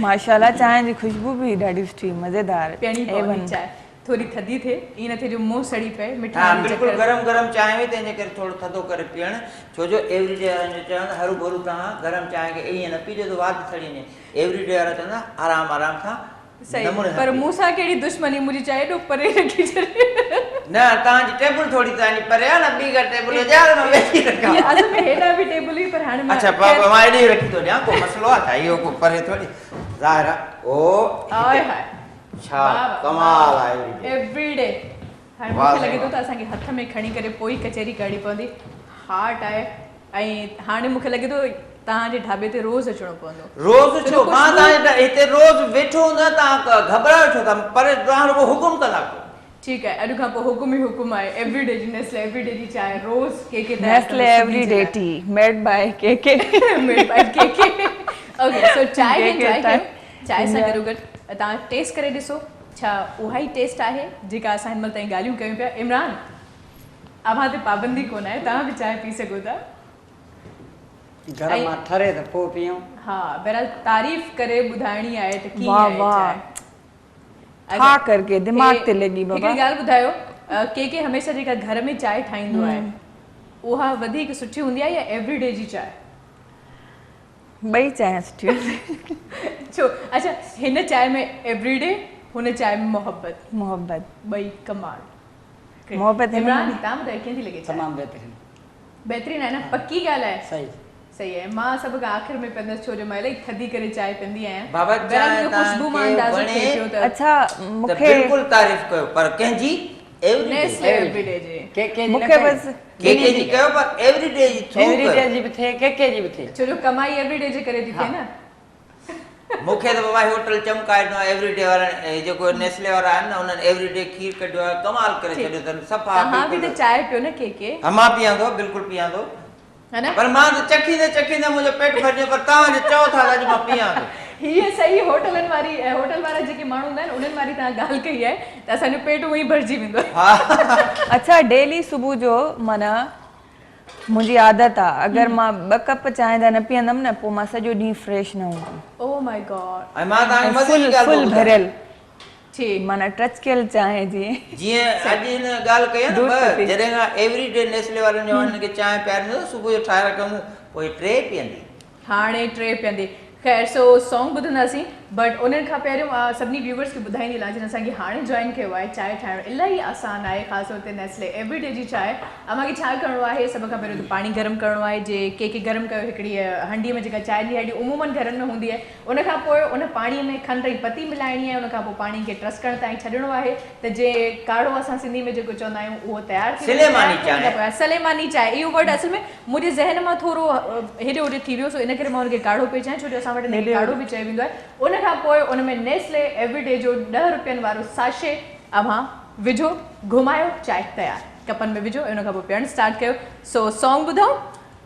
माशाल्लाह, चांहि जी खुशबू बि ॾाढी सुठी, मज़ेदार। पियणी पवंदी चांहि, थोरी थधी थिए, ईअं न थिए जो मुंहुं सड़ी पए। मिठा हा, बिल्कुलु गरम गरम चांहि हुई, तंहिंजे करे थोरो थधो करे पीअणु, छो जो एवरीडे वारनि जो चवनि हरू भरू तव्हां गरम चांहि खे ईअं न पीजो त वात सड़ी वञे। एवरीडे वारा चवंदा आराम आराम सां। सही, पर मूंसां कहिड़ी दुश्मनी, मुंहिंजी चांहि एॾो परे रखी छॾी। न, तव्हांजी टेबल थोरी तव्हांजी परे आहे न, ॿी का टेबल हुजे मां वेठी रखां। असल में हेॾा बि टेबल हुई, पर हाणे अच्छा पापा मां एॾी रखी थो ॾियां, को मसलो आहे छा? इहो को परे थोरी ज़ाहिर आहे। ओ हाय हाय, छा कमाल आहे एवरीडे। हाणे मूंखे लॻे थो त असांखे हथ में खणी करे पोइ कचहरी करणी पवंदी। हार्ट आहे ऐं हाणे मूंखे लॻे थो तव्हांजे ढाबे ते रोज़ अचणो पवंदो रोज़ छो मां तव्हांजे हिते रोज़ वेठो हूंदो तव्हां घबरायो छो था पर तव्हां रुगो हुकुम कंदा कयो ठीकु आहे अॼु खां पोइ हुकुम ई हुकुम आहे एवरीडे जी नेस्ले एवरीडे जी चांहि रोज़ के Nestle everyday tea made by के मेड बाय के ओके सो चांहि एंजॉय कयो चांहि सां गॾो गॾु तव्हां टेस्ट करे ॾिसो छा उहा ई टेस्ट आहे जेका असां हिन महिल ताईं ॻाल्हियूं कयूं पिया इमरान अव्हां ते पाबंदी कोन आहे तव्हां बि चांहि पी सघो था घर मां ठरे त पोइ पीऊं हा बहरहाल तारीफ़ करे ॿुधाइणी आहे त कीअं वाह आहे वाह चांहि खा करके दिमाग ते लॻी बाबा हिकिड़ी ॻाल्हि ॿुधायो के हमेशह जेका घर में चांहि ठाहींदो आहे उहा वधीक सुठी हूंदी आहे या एवरीडे जी चांहि ॿई चांहि सुठी छो अच्छा हिन चांहि में एवरीडे हुन चांहि में मोहब्बत मोहब्बत ॿई कमाल मोहब्बत हिन में इमरान तव्हां ॿुधायो कीअं थी लॻे चांहि तमामु बहितरीनु बहितरीन आहे न पक्की ॻाल्हि आहे सही सही आहे मां सभु खां आख़िर में पीअंदसि छो जो मां इलाही थधी करे चांहि पीअंदी आहियां बाबा बहरहाल चांहि इहो ख़ुशबू मां तव्हांखे अंदाज़ो वणे थिए पियो त अच्छा त मूंखे बिल्कुलु तारीफ़ कयो पर कंहिंजी नेस्ले एवरीडे जी के मूंखे बस के जी कयो पर एवरीडे जी थ्रू एवरीडे जी बि थिए के जी बि थिए छो जो कमाई एवरीडे जे करे थी थिए न मूंखे त बाबा होटल चमकाइणो आहे एवरीडे वारनि जेको नेस्ले वारा आहिनि न उन्हनि एवरीडे खीर कढियो आहे कमाल करे छॾियो अथनि सफ़ा तव्हां बि त चांहि पियो न के हा मां पीअंदो बिल्कुलु पीअंदो है न पर मां त चखींदे मुंहिंजो पेट भरियो पर तव्हां जो चओ था अॼु मां पीअंदो हीअ सही होटलनि वारी होटल वारा जेके माण्हू हूंदा आहिनि उन्हनि वारी तव्हां ॻाल्हि कई आहे त असांजो पेट उहो ई भरिजी वेंदो आहे हा अच्छा डेली सुबुह जो माना मुंहिंजी आदत आहे अगरि मां 2 कप चांहि जा न पीअंदमि न पोइ मां सॼो ॾींहुं फ्रेश न हूंदमि ओ माय गॉड ऐं मां तव्हांखे मज़े जी ॻाल्हि फुल ॿुधायां। भरियल ठीकु माना टच कयल चांहि जीअं जीअं अॼु हिन ॻाल्हि कई आहे दूध न पती। जॾहिं खां एवरीडे नेस्ले वारनि जो हिनखे चांहि पीआरींदो सुबुह जो ठाहे रखंदो पोइ 3 पीअंदी हाणे 3 पीअंदी ख़ैर सो सॉन्ग ॿुधंदासीं बट उन्हनि खां पहिरियों सभिनी व्यूवर्स खे ॿुधाईंदी लाइ जिन असांखे हाणे जॉइन कयो आहे चांहि ठाहिणु इलाही आसान आहे ख़ासि तौर ते नेस्ले एवरीडे जी चांहि असांखे छा करिणो आहे सभ खां पहिरियों त पाणी गरम करिणो आहे जे के गरम कयो हिकिड़ी हंडीअ में जेका चांहि जी हंडी उमूमन घरनि में हूंदी आहे उनखां पोइ उन पाणीअ में खंड जी पती मिलाइणी आहे उनखां पोइ पाणी खे ट्रस करण ताईं छॾिणो आहे त जे काढ़ो असां सिंधी में जेको चवंदा आहियूं उहो तयारु थी सलेमानी चांहि। सलेमानी चांहि इहो वर्ड असल में मुंहिंजे ज़हन मां थोरो हेॾे होॾे थी वियो सो इन करे मां हुनखे काढ़ो पई चाहियां छो जो असां वटि हिनखे काढ़ो बि चयो वेंदो आहे उनखां पोइ उन में नेस्ले एवरीडे जो 10 रुपयनि वारो साशे अव्हां विझो घुमायो चांहि तयारु कपनि में विझो ऐं उनखां पोइ पीअणु स्टार्ट कयो सो सॉन्ग ॿुधो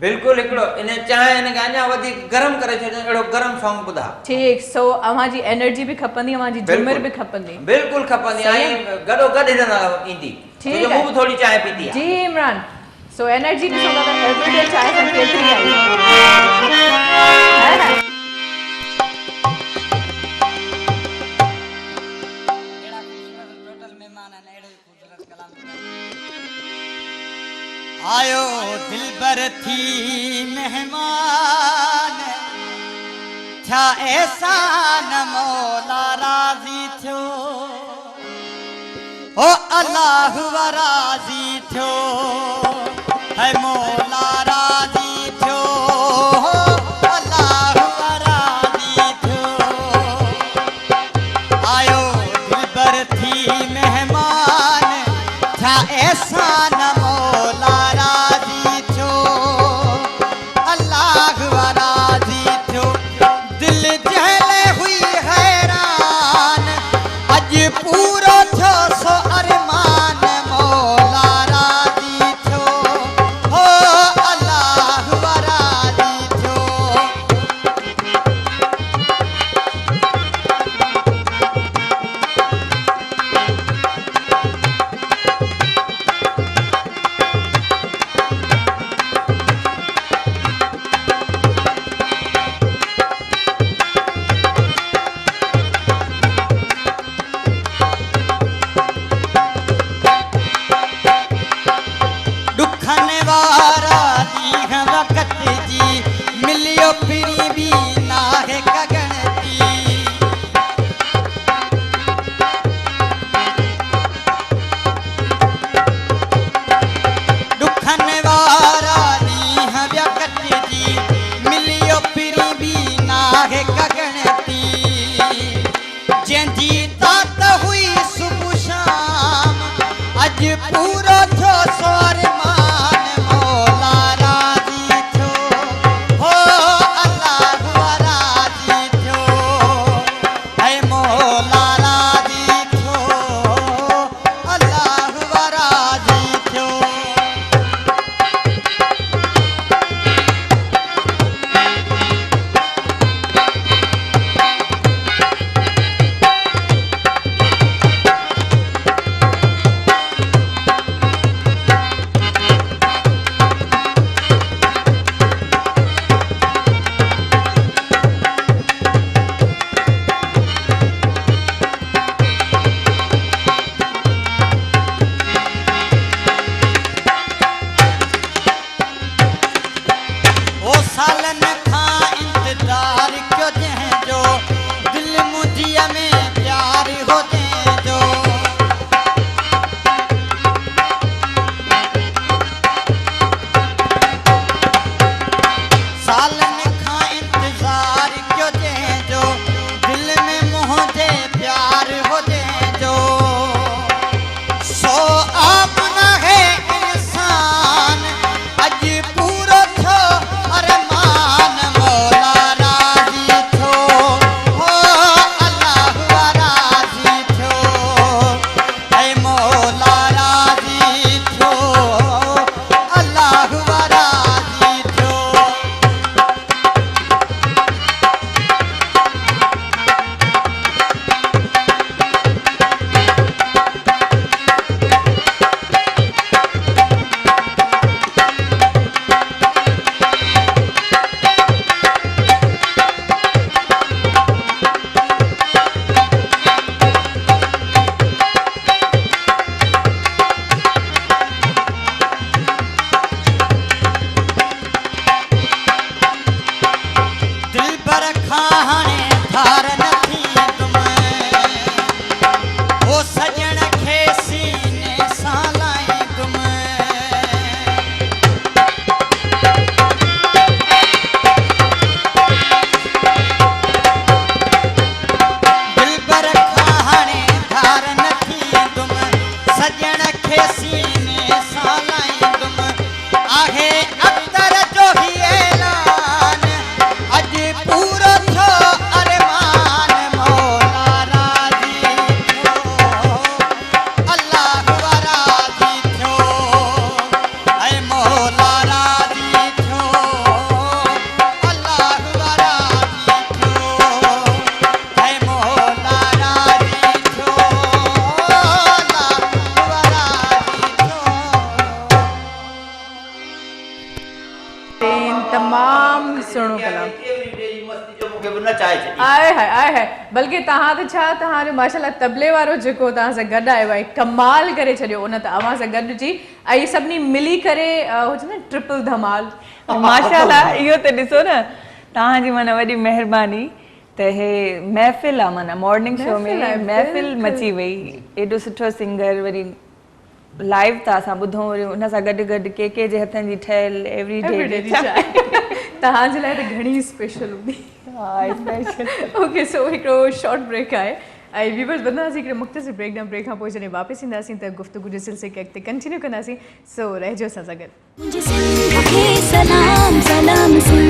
बिल्कुलु हिकिड़ो इन चांहि हिनखे अञा वधीक गरम करे छॾियो अहिड़ो गरम सॉन्ग ॿुधा ठीकु सो अव्हांजी एनर्जी बि खपंदी अव्हांजी झुमिर बि खपंदी बिल्कुलु खपंदी सही ऐं गॾो गॾु हिन सां ईंदी ठीकु छो जो आहे। मूं बि थोरी चांहि पीती आहे जी इमरान सो एनर्जी ॾिसो था त एवरीडे चांहि सां केतिरी आई है न आयो दिलबर थी मेहमान छा एहसान मौला राज़ी थियो ओ अल्लाह राज़ी थियो है मौला राज़ी थियो अल्लाह राज़ी थियो आयो दिलबर थी मेहमान छा एहसान मौला राज़ी थियो अल्लाह राज़ी थियो दिल जहले हुई हैरान अॼु पूरो थियो सो अरमान मौला राज़ी थियो हो अल्लाह राज़ी थियो खे सीने सां लाईंदुमि आहे अख्तर जो ही ऐलान अॼु पूरो थियो अरमान मौला राज़ी थियो अल्लाह राज़ी थियो ऐं मौला राज़ी थियो अल्लाह राज़ी थियो ऐं मौला राज़ी थियो तमाम सुणो कलाम आए है बल्कि तहां त छा तहां माशाल्लाह तबले वारो जेको तहां सां गॾु आयो आहे कमाल करे छॾियो उन त अवां सां गॾु जी ऐं सभिनी मिली करे हुजे न ट्रिपल धमाल माशाल्लाह इहो त ॾिसो न तव्हांजी माना वॾी महिरबानी त हे महफ़िल आहे माना मॉर्निंग शो में महफ़िल मची वई एॾो सुठो सिंगर वरी लाइव था असां ॿुधूं वरी उन सां गॾु गॾु के जे हथनि जी ठहियल एवरीडे जी चांहि तव्हांजे लाइ त घणी स्पेशल हूंदी ओके सो हिकिड़ो शॉर्ट ब्रेक आहे ऐं व्यूअर्स ॿुधंदासीं हिकिड़े मुख़्तसिर ब्रेक डाउन ब्रेक खां पोइ जॾहिं वापसि ईंदासीं त गुफ़्तगू जे सिलसिले खे अॻिते कंटिन्यू कंदासीं सो रहिजो असां सां गॾु मुझे सिंध के सलाम सलाम सुन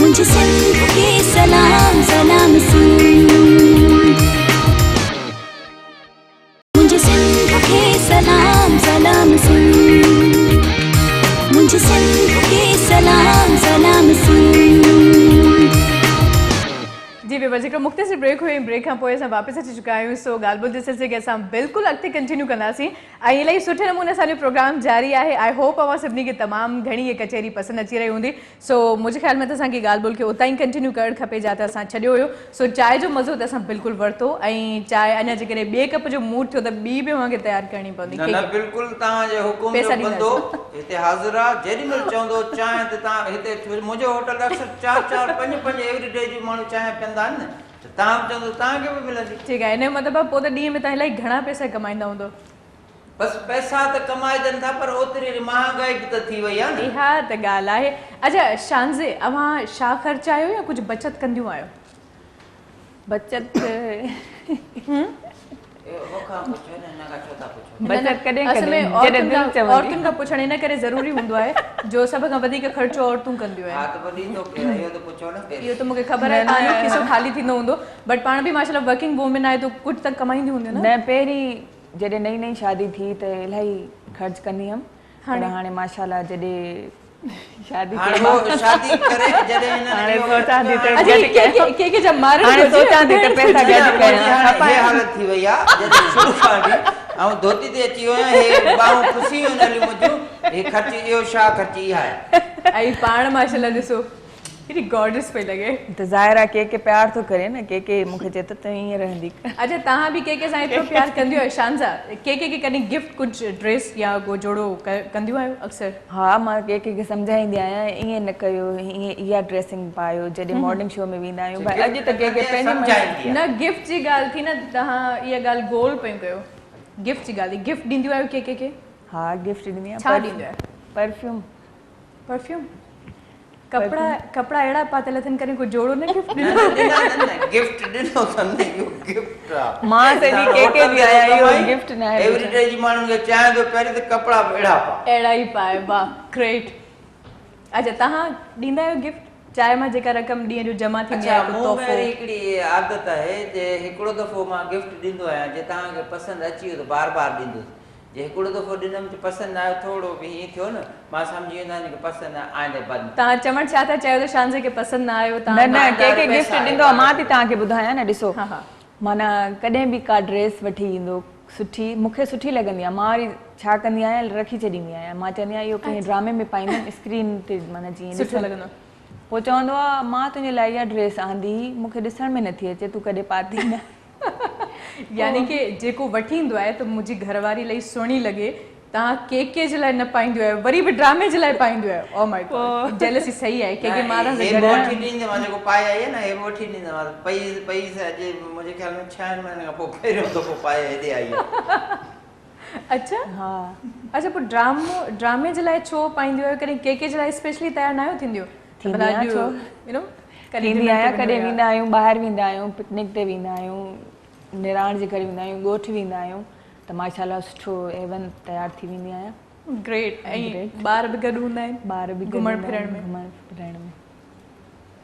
मुझे सिंध के सलाम सलाम सुन मुझे सिंध के सलाम सलाम सुन मुझे सिंध के सलाम सलाम सुन जी व्यूअर्स हिकिड़ो मुख़्तसिर ब्रेक हुई ब्रेक खां पोइ असां वापसि अची चुका आहियूं सो ॻाल्हि ॿोल जे सिलसिले खे असां बिल्कुलु अॻिते कंटिन्यू कंदासीं ऐं इलाही सुठे नमूने असांजो प्रोग्राम जारी आहे आई होप अवां सभिनी खे तमामु घणी इहा कचहरी पसंदि अची रही हूंदी सो मुंहिंजे ख़्याल में त असांखे ॻाल्हि ॿोल खे उतां ई कंटिन्यू करणु खपे जा त असां छॾियो हुयो सो चांहि जो मज़ो त असां बिल्कुलु वरितो ऐं चांहि अञा जेकॾहिं ॿिए कप जो मूड थियो त ॿी बि अव्हांखे तयारु करणी पवंदी न बिल्कुलु तव्हांजे हुकुम जो बंदो हिते हाज़िर आहे जेॾीमहिल चवंदो चांहि त तव्हां हिते मुंहिंजो होटल अक्सर 4-4 5-5 एवरीडे जी माण्हू चांहि पीअंदा आहिनि न तव्हां चवंदो तव्हांखे बि मिलंदी ठीकु आहे हिन जो मतिलबु आहे पोइ त ॾींहं में तव्हां इलाही घणा पैसा कमाईंदा हूंदो बसि पैसा त कमाइजनि था पर ओतिरी महांगाई बि त थी वई आहे न इहा त ॻाल्हि आहे अच्छा शानज़े अव्हां छा ख़र्चायो या कुझु बचत कंदियूं आहियो बचत औरतुनि खां पुछणु इन करे ज़रूरी हूंदो आहे जो सभ खां वधीक ख़र्चो औरतूं कंदियूं आहिनि इहो त मूंखे ख़बर आहे तव्हांजो खिसो ख़ाली थींदो हूंदो बट पाण बि माशाल्लाह वर्किंग वूमेन आहे त कुझु त कमाईंदियूं हूंदियूं न पहिरीं जॾहिं नई नई शादी थी त इलाही ख़र्च कंदी हुयमि पर हाणे माशाल्लाह जॾहिं शादी करे जॾहिं हाणे सोचां थी त के जब मारे हाणे सोचां थी त पैसा गॾु कयां ये हालत थी वई आहे जॾहिं शुरू खां वठी ऐं धोती ते अची वियो आहियां हे ॿाहूं खुशी हुन मुंहिंजूं हे ख़र्ची इहो छा ख़र्ची इहा आहे ऐं पाण माशाल्लाह ॾिसो हेॾी गॉर्जियस पई लॻे त ज़ाहिर आहे के प्यार थो करे न के मूंखे चए त ईअं रहंदी अच्छा तव्हां बि के सां एतिरो प्यार कंदियूं आहियो शानज़ा के कॾहिं गिफ्ट कुझु ड्रेस या को जोड़ो कंदियूं आहियो अक्सर हा मां के सम्झाईंदी आहियां ईअं न कयो ईअं इहा ड्रेसिंग पायो जॾहिं मॉर्निंग शो में वेंदा आहियूं भई अॼु त के पंहिंजी न गिफ्ट जी ॻाल्हि थी न तव्हां इहा ॻाल्हि गोल पियूं कयो गिफ्ट जी ॻाल्हि गिफ्ट ॾींदियूं आहियो के हा गिफ्ट ॾींदी आहियां छा ॾींदियूं आहियो परफ्यूम कपड़ा अहिड़ा पातल अथनि करे कोई जोड़ो न गिफ्ट गिफ्ट ॾिनो अथनि इहो गिफ्ट आहे मां सॼी के बि आया इहो गिफ्ट न आहे एवरीडे जी माण्हुनि खे चाहियां थो पहिरीं त कपिड़ा अहिड़ा ई पाए वाह ग्रेट अच्छा तव्हां ॾींदा आहियो गिफ्ट चाहे मां जेका रक़म ॾींहं जो जमा थींदी आहे तोहफ़ो हिकिड़ी आदत आहे जे हिकिड़ो दफ़ो मां गिफ्ट ॾींदो आहियां जे तव्हांखे पसंदि अची वियो त बार बार ॾींदुसि जे हिकिड़ो दफ़ो ॾिनमि पसंदि न आयो थोरो बि हीअं थियो न मां सम्झी वेंदो आहियां पसंदि आईंदे बंदि तव्हां चवणु छा था चाहियो त शानज़े खे पसंदि न आयो न के गिफ्ट ॾींदो आहे मां थी तव्हांखे ॿुधायां न ॾिसो माना कॾहिं बि का ड्रेस वठी ईंदो सुठी मूंखे सुठी लॻंदी आहे मां वरी छा कंदी आहियां रखी छॾींदी आहियां मां चवंदी आहियां इहो कंहिं ड्रामे में पाईंदमि स्क्रीन ते माना जीअं सुठो लॻंदो पोइ चवंदो आहे मां तुंहिंजे लाइ इहा ड्रेस आंदी मूंखे ॾिसण में नथी अचे तूं कॾहिं पाती न यानी कि जेको वठी ईंदो आहे त मुंहिंजी घरवारी इलाही सुहिणी लॻे तव्हां के जे लाइ न पाईंदियूं आहियो वरी बि ड्रामे जे लाइ पाईंदियूं आहियो ओ माय गॉड जेलसी सही आहे के मां वठी ॾींदमि जेको पाए आई आहे न हे वठी ॾींदमि पई अॼु मुंहिंजे ख़्याल में 6 महीने खां पोइ पहिरियों दफ़ो पाए हेॾे आई आहे अच्छा हा अच्छा पोइ ड्रामे जे लाइ छो पाईंदियूं आहियो कॾहिं के जे लाइ स्पेशली तयारु न आहियो थींदियूं थींदी आहियां कॾहिं वेंदा आहियूं ॿाहिरि वेंदा आहियूं पिकनिक ते वेंदा आहियूं निराण जे घर वेंदा आहियूं ॻोठ वेंदा आहियूं त माशाल्लाह सुठो A1 तयार थी वेंदी आहियां। ग्रेट। ऐं ॿार बि गॾु हूंदा आहिनि ॿार बि घुमण फिरण में? घुमण फिरण में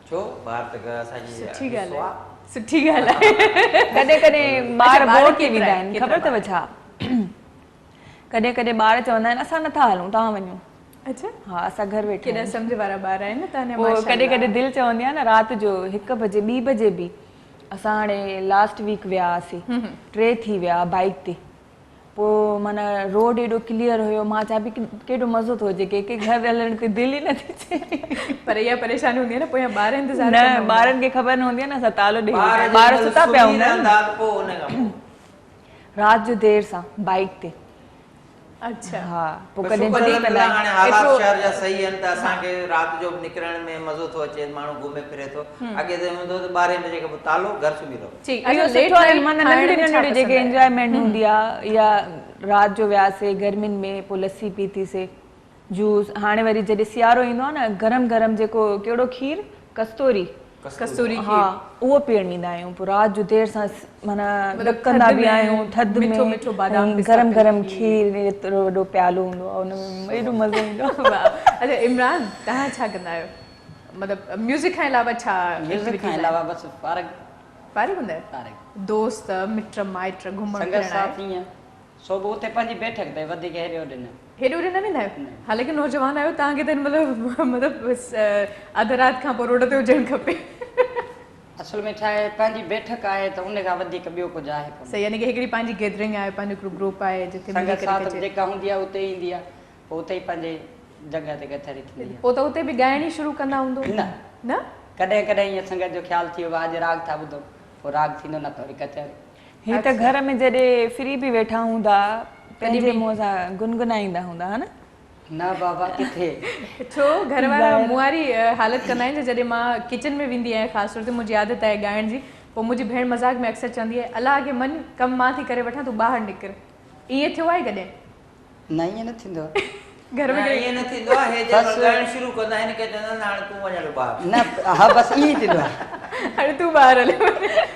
छो ॿार त असांजी सुठी ॻाल्हि आहे, सुठी ॻाल्हि आहे। कॾहिं कॾहिं ॿार अच्छा, ॿार बोर थी केतिरा वेंदा आहिनि? आहिनि, ख़बर अथव छा? कॾहिं कॾहिं ॿार चवंदा आहिनि असां नथा हलूं, तव्हां वञो। अच्छा, हा, असां घर वेठे केॾा सम्झ वारा ॿार आहिनि न तव्हां। पोइ कॾहिं कॾहिं दिलि चवंदी आहे न राति जो 1 बजे 2 बजे बि। असां हाणे लास्ट वीक विया हुआसीं, 3 थी विया बाइक ते। पोइ माना रोड एॾो क्लियर हुयो, मां चवां पई केॾो मज़ो थो अचे, के घर हलण ते दिलि ई नथी थिए। पर इहा परेशानी हूंदी आहे न, पोइ ॿार इंतज़ारु न, ॿारनि खे ख़बर न हूंदी आहे न, असां तालो ॾेई ॿार वेठा, ॿार सुता पिया हूंदा आहिनि पोइ उन खां पोइ राति जो देरि सां बाइक ते। अच्छा, हा, पोइ पर कॾहिं शुक्र जल्दी अल्लाह कंदा हाणे आहिनि। हालात शहर जा सही आहिनि त असांखे राति जो निकिरण में मज़ो थो अचे, माण्हू घुमे फिरे थो। अॻे त हूंदो त 12 बजे खां पोइ तालो, घर सुम्ही रहो। इहो सुठो आहे, माना नंढड़ी नंढड़ी जेके एंजॉयमेंट हूंदी आहे, या राति जो वियासीं गर्मियुनि में पोइ लस्सी पीतीसीं, जूस। हाणे वरी जॾहिं सियारो ईंदो आहे न, गरम गरम जेको कहिड़ो खीर, कस्तूरी हा, उहो पीअण वेंदा आहियूं। पोइ राति जो देरि सां माना ॾकंदा बि आहियूं थधि में, गरम गरम खीर, एतिरो वॾो प्यालो हूंदो आहे, हुन में एॾो मज़ो ईंदो आहे। अच्छा इमरान, तव्हां छा कंदा आहियो? मतिलबु म्यूज़िक खां अलावा छा? म्यूज़िक खां अलावा बसि पारिक हूंदा आहियो? दोस्त मिट माइट घुमण संगत साथ ईअं सो बि उते पंहिंजी बैठक ते वधीक हेॾे होॾे न। हेॾे होॾे न वेंदा आहियो? हा, लेकिन नौजवान आहियो, तव्हांखे त मतिलबु अधु राति खां पोइ रोड ते हुजणु खपे। असल में छा आहे, पंहिंजी बैठक आहे त उन खां वधीक ॿियो कुझु आहे कोन। सही, यानी कि हिकिड़ी पंहिंजी गैदरिंग आहे, पंहिंजो ग्रुप आहे जिथे संगत साथ जेका हूंदी आहे उते ईंदी आहे, पोइ उते ई पंहिंजे जॻह ते कचहरी थींदी आहे। पोइ त उते बि ॻाइण ई शुरू कंदा हूंदो? न, कॾहिं कॾहिं ईअं संगत जो ख़्यालु थी वियो अॼु राग था ॿुधो, पोइ राग थींदो न त वरी कचहरी। ही त घर में जॾहिं फ्री बि वेठा हूंदा, पंहिंजे मुंहं सां गुनगुनाईंदा हूंदा, हा न? न बाबा, किथे। छो घर वारा मुआरी हालत कंदा आहिनि। जॾहिं मां किचन में वेंदी आहियां, ख़ासि तौर ते मुंहिंजी आदत आहे ॻाइण जी, पोइ मुंहिंजी भेण मज़ाक में अक्सर चवंदी आहे, अलाह खे मन कमु मां थी करे वठां, तूं ॿाहिरि निकिर। ईअं थियो आहे कॾहिं? न, ईअं न थींदो आहे। घर में ईअं न थींदो आहे, हे जॾहिं ॻाइण शुरू कंदा आहिनि के चवंदा आहिनि हाणे तूं वञ ॿाहिरि। न, हा बसि ईअं ई थींदो आहे। हाणे तूं ॿाहिरि हले,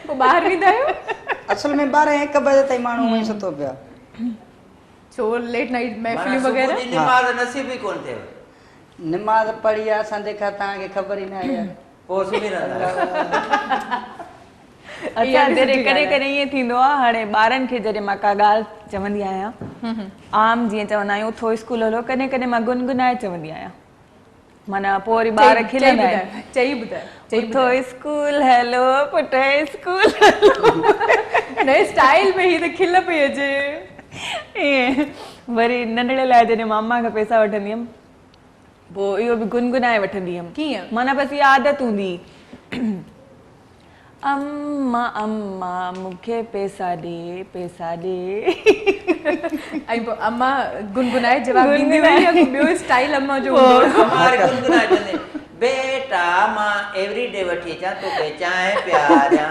पोइ ॿाहिरि वेंदा आहियो? असल में 12-1 बजे ताईं माण्हू उहो ई सुतो पियो। छो लेट नाइट महफ़िल वग़ैरह? निमाज़ नसीब ई कोन थिए। निमाज़ पढ़ी आहे असां देखा, तव्हांखे ख़बर ई न आहे यार। पोइ सुम्ही रहंदा। अच्छा, जॾहिं कॾहिं कॾहिं ईअं थींदो आहे, हाणे ॿारनि खे जॾहिं मां का ॻाल्हि चवंदी आहियां, आम जीअं चवंदा आहियूं उथो स्कूल हलो, कॾहिं कॾहिं मां गुनगुनाए चवंदी आहियां, माना पोइ वरी ॿार खिलंदा आहिनि। चई ॿुधाए, उथो स्कूल हलो पुट स्कूल। नए स्टाइल में ही त खिल पई अचे। ईअं वरी नंढड़े लाइ जॾहिं मां अम्मा खां पैसा वठंदी हुयमि, पोइ इहो बि गुनगुनाए वठंदी हुयमि। कीअं? माना बसि इहा आदत हूंदी, अम्मा अम्मा मूंखे पैसा ॾे, पैसा ॾे। ऐं पोइ अम्मा गुनगुनाए जवाब ॾींदी हुई या ॿियो स्टाइल अम्मा जो हूंदो? हमारे गुनगुनाए चवंदे, बेटा मां एवरीडे वठी अचां तोखे चांहि पियारियां,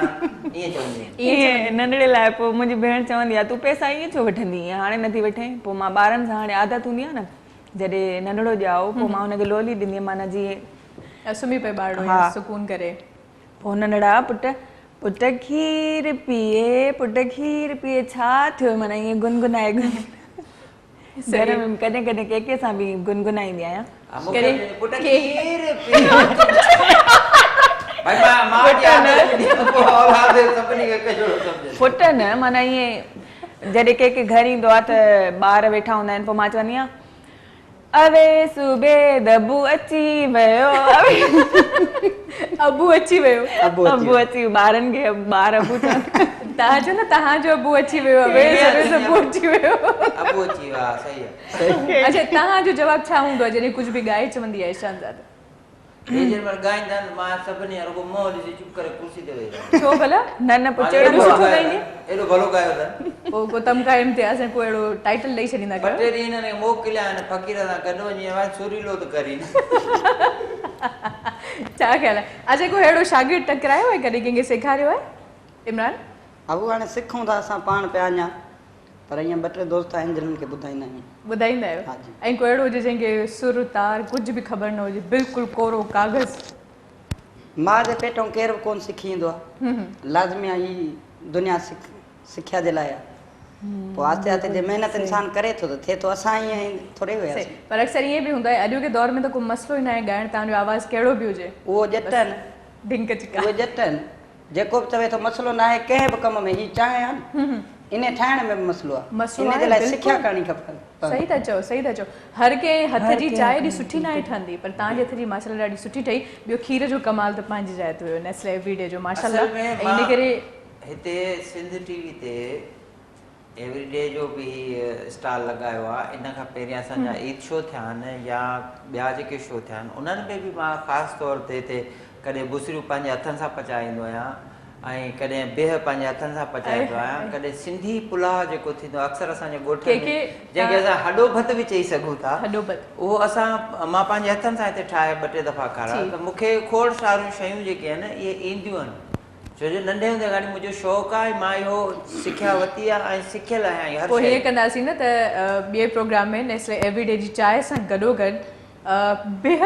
ईअं चवंदी। ईअं नंढड़े लाइ पोइ मुंहिंजी भेण चवंदी आहे, तूं पैसा ईअं छो वठंदी आहीं, हाणे नथी वठे? पोइ मां ॿारनि सां हाणे आदत हूंदी आहे न, जॾहिं नंढड़ो ॼाओ पोइ मां हुनखे लोली ॾींदी आहियां, माना जीअं सुम्ही पए ॿारड़ो, सुकून करे। पोइ नंढड़ा पुट पुट खीर पीए, पुट खीर पीए, छा थियो? माना ईअं गुनगुनाए घर में कॾहिं कॾहिं के सां बि गुनगुनाईंदी आहियां। पुट न, माना ईअं जॾहिं के घर ईंदो आहे त ॿार वेठा हूंदा आहिनि, पोइ मां चवंदी आहियां, अवे सुबे दबू अची वियो, अबू अची वियो, अबू अची, ॿारनि खे ॿार अबू चवंदा। तव्हां चओ न तव्हांजो अबू अची वियो, अबू अची वियो। अबू अची वियो, सही आहे। अच्छा, तव्हांजो जवाब छा हूंदो आहे जॾहिं कुझु बि ॻाए चवंदी आहे शानदार? ॻाईंदा आहिनि, मां सभिनी रुॻो मुंहुं ॾिसी चुप करे कुर्सी ते वेही। छो भला? न पुछो एॾो भलो ॻायो अथनि। पोइ तमका इम्तियाज़ ऐं पोइ अहिड़ो टाइटल ॾेई छॾींदा? 2 ॾींहं हिननि मोकिलिया आहिनि फ़क़ीर सां गॾु वञी सुरीलो त करी। छा ख़्याल आहे? अच्छा, कोई अहिड़ो शागिर्द टकरायो आहे कॾहिं, कंहिंखे सेखारियो आहे इमरान? अबू हाणे सिखूं था असां पाण पिया अञा, पर ईअं 2-3 दोस्त आहिनि जिन्हनि खे ॿुधाईंदा आहियूं। ॿुधाईंदा आहियो? ऐं कोई अहिड़ो हुजे जंहिंखे सुर तार कुझु बि ख़बर न हुजे, बिल्कुलु कोरो कागज़? मां जे पेटों केरु कोन सिखी ईंदो आहे, लाज़मी आहे, ही दुनिया सिख्या जे लाइ आहे। पोइ आस्ते आस्ते जे महिनत इंसान करे थो त थिए थो। असां ईअं थोरे हुयासीं। पर अक्सर ईअं बि हूंदो आहे अॼु के दौर में त को मसलो ई न आहे ॻाइण तव्हांजो आवाज़ कहिड़ो बि हुजे उहो ॼटनि ढिंक चिका उहे ॼटनि जेको बि चवे थो मसलो न आहे कंहिं बि कम में हीअ चांहि आहे इन ठाहिण में बि मसलो आहे इन जे लाइ सिखिया करणी खपे। सही था चओ हर कंहिं हथ जी चांहि एॾी सुठी न आहे ठहंदी पर तव्हांजे हथ जी माशाल्लाह ॾाढी सुठी ठही। ॿियो खीर जो कमाल त पंहिंजी जाइ ते हुयो नेस्ले एवरीडे जो माशाल्लाह। इन करे हिते सिंध टीवी ते एवरीडे जो बि स्टाल लॻायो आहे। इन खां पहिरियां असांजा ईद शो थिया आहिनि या ॿिया जेके शो थिया आहिनि उन्हनि में बि मां ख़ासि तौर ते हिते कॾहिं बुसरियूं पंहिंजे हथनि सां पचाईंदो आहियां ऐं कॾहिं बिह पंहिंजे हथनि सां पचाईंदो आहियां। कॾहिं सिंधी पुलाव जेको थींदो आहे अक्सर असांजे ॻोठ में जंहिंखे असां हॾो भत बि चई सघूं था उहो असां मां पंहिंजे हथनि सां हिते ठाहे 2-3 दफ़ा खारां त मूंखे खोड़ सारियूं शयूं जेके आहिनि इहे ईंदियूं आहिनि छो जो नंढे हूंदे खां मुंहिंजो शौक़ु आहे मां इहो सिखिया वरिती आहे ऐं सिखियल आहियां। पोइ हीअं कंदासीं न त ॿिए प्रोग्राम में नेस्ले एवरीडे जी चांहि सां गॾोगॾु बिह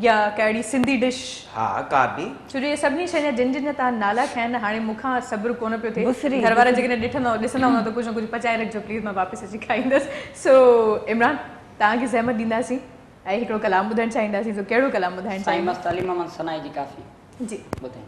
या कहिड़ी सिंधी डिश हा का बि छो जो इहे सभिनी शइ जिन जिन जा तव्हां नाला खया आहिनि हाणे मूंखां सब्र कोन पियो थिए। घर वारा जेकॾहिं ॾिसंदा हूंदा त कुझु न कुझु पचाए रखिजो प्लीज़ मां वापसि अची खाईंदसि। सो इमरान तव्हांखे ज़हमत ॾींदासीं ऐं हिकिड़ो कलाम ॿुधाइणु चाहींदासीं। सो कहिड़ो कलाम ॿुधाइणु साईं मस्त अली मोहम्मद सनाई जी काफ़ी जी ॿुधाईं।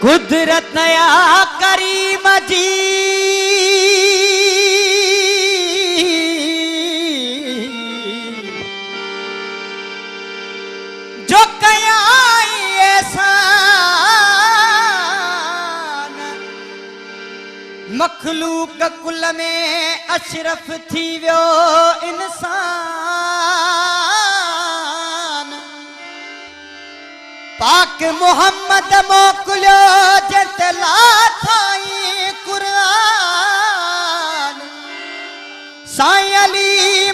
कुदरत नया करीम जी जो कयाई एहसान मखलूक कुल में अशरफ थी वियो इंसान पाक मोहम्मद मोकिलियो जंहिं लाथाई क़ुरान साईं अली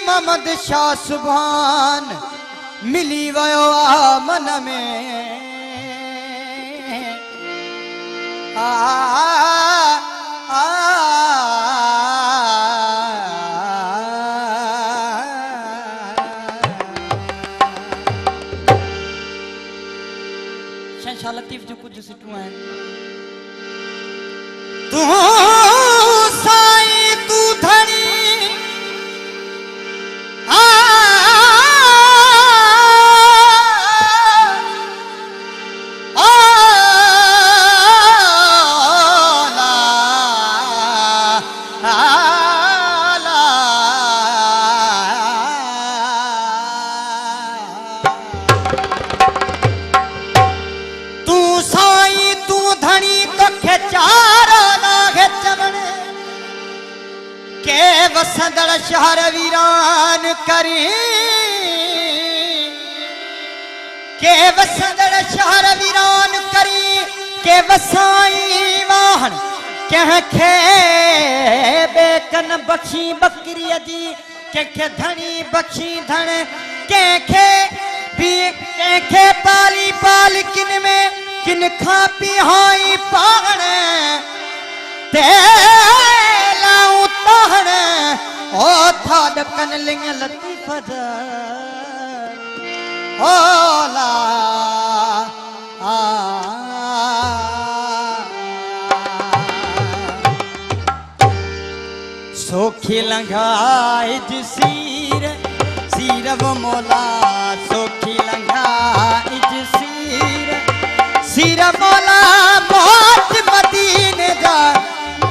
मोहम्मद शाह सुभान मिली वियो आहे मन में आ शहंशाह लतीफ़ जो कुछ सिटूं आहिनि। तू साईं तू धणी वसंदड़ शहर वीरान करी के वसंदड़ शहर वीरान करी के वसाई वाहन कंहिंखे बेकन बख्शी बकरी जी कंहिंखे धणी बख्शी धण कंहिंखे पाली पाल किन में किन खां पिहाई पाण तेलाऊं तहण ओ थाद कन लिंग लतीफ़ जा ओ ला सोखी लंघाए सीर सीर वो मौला सोखी लंघाए सीर सीर मौला मौत मदीने जा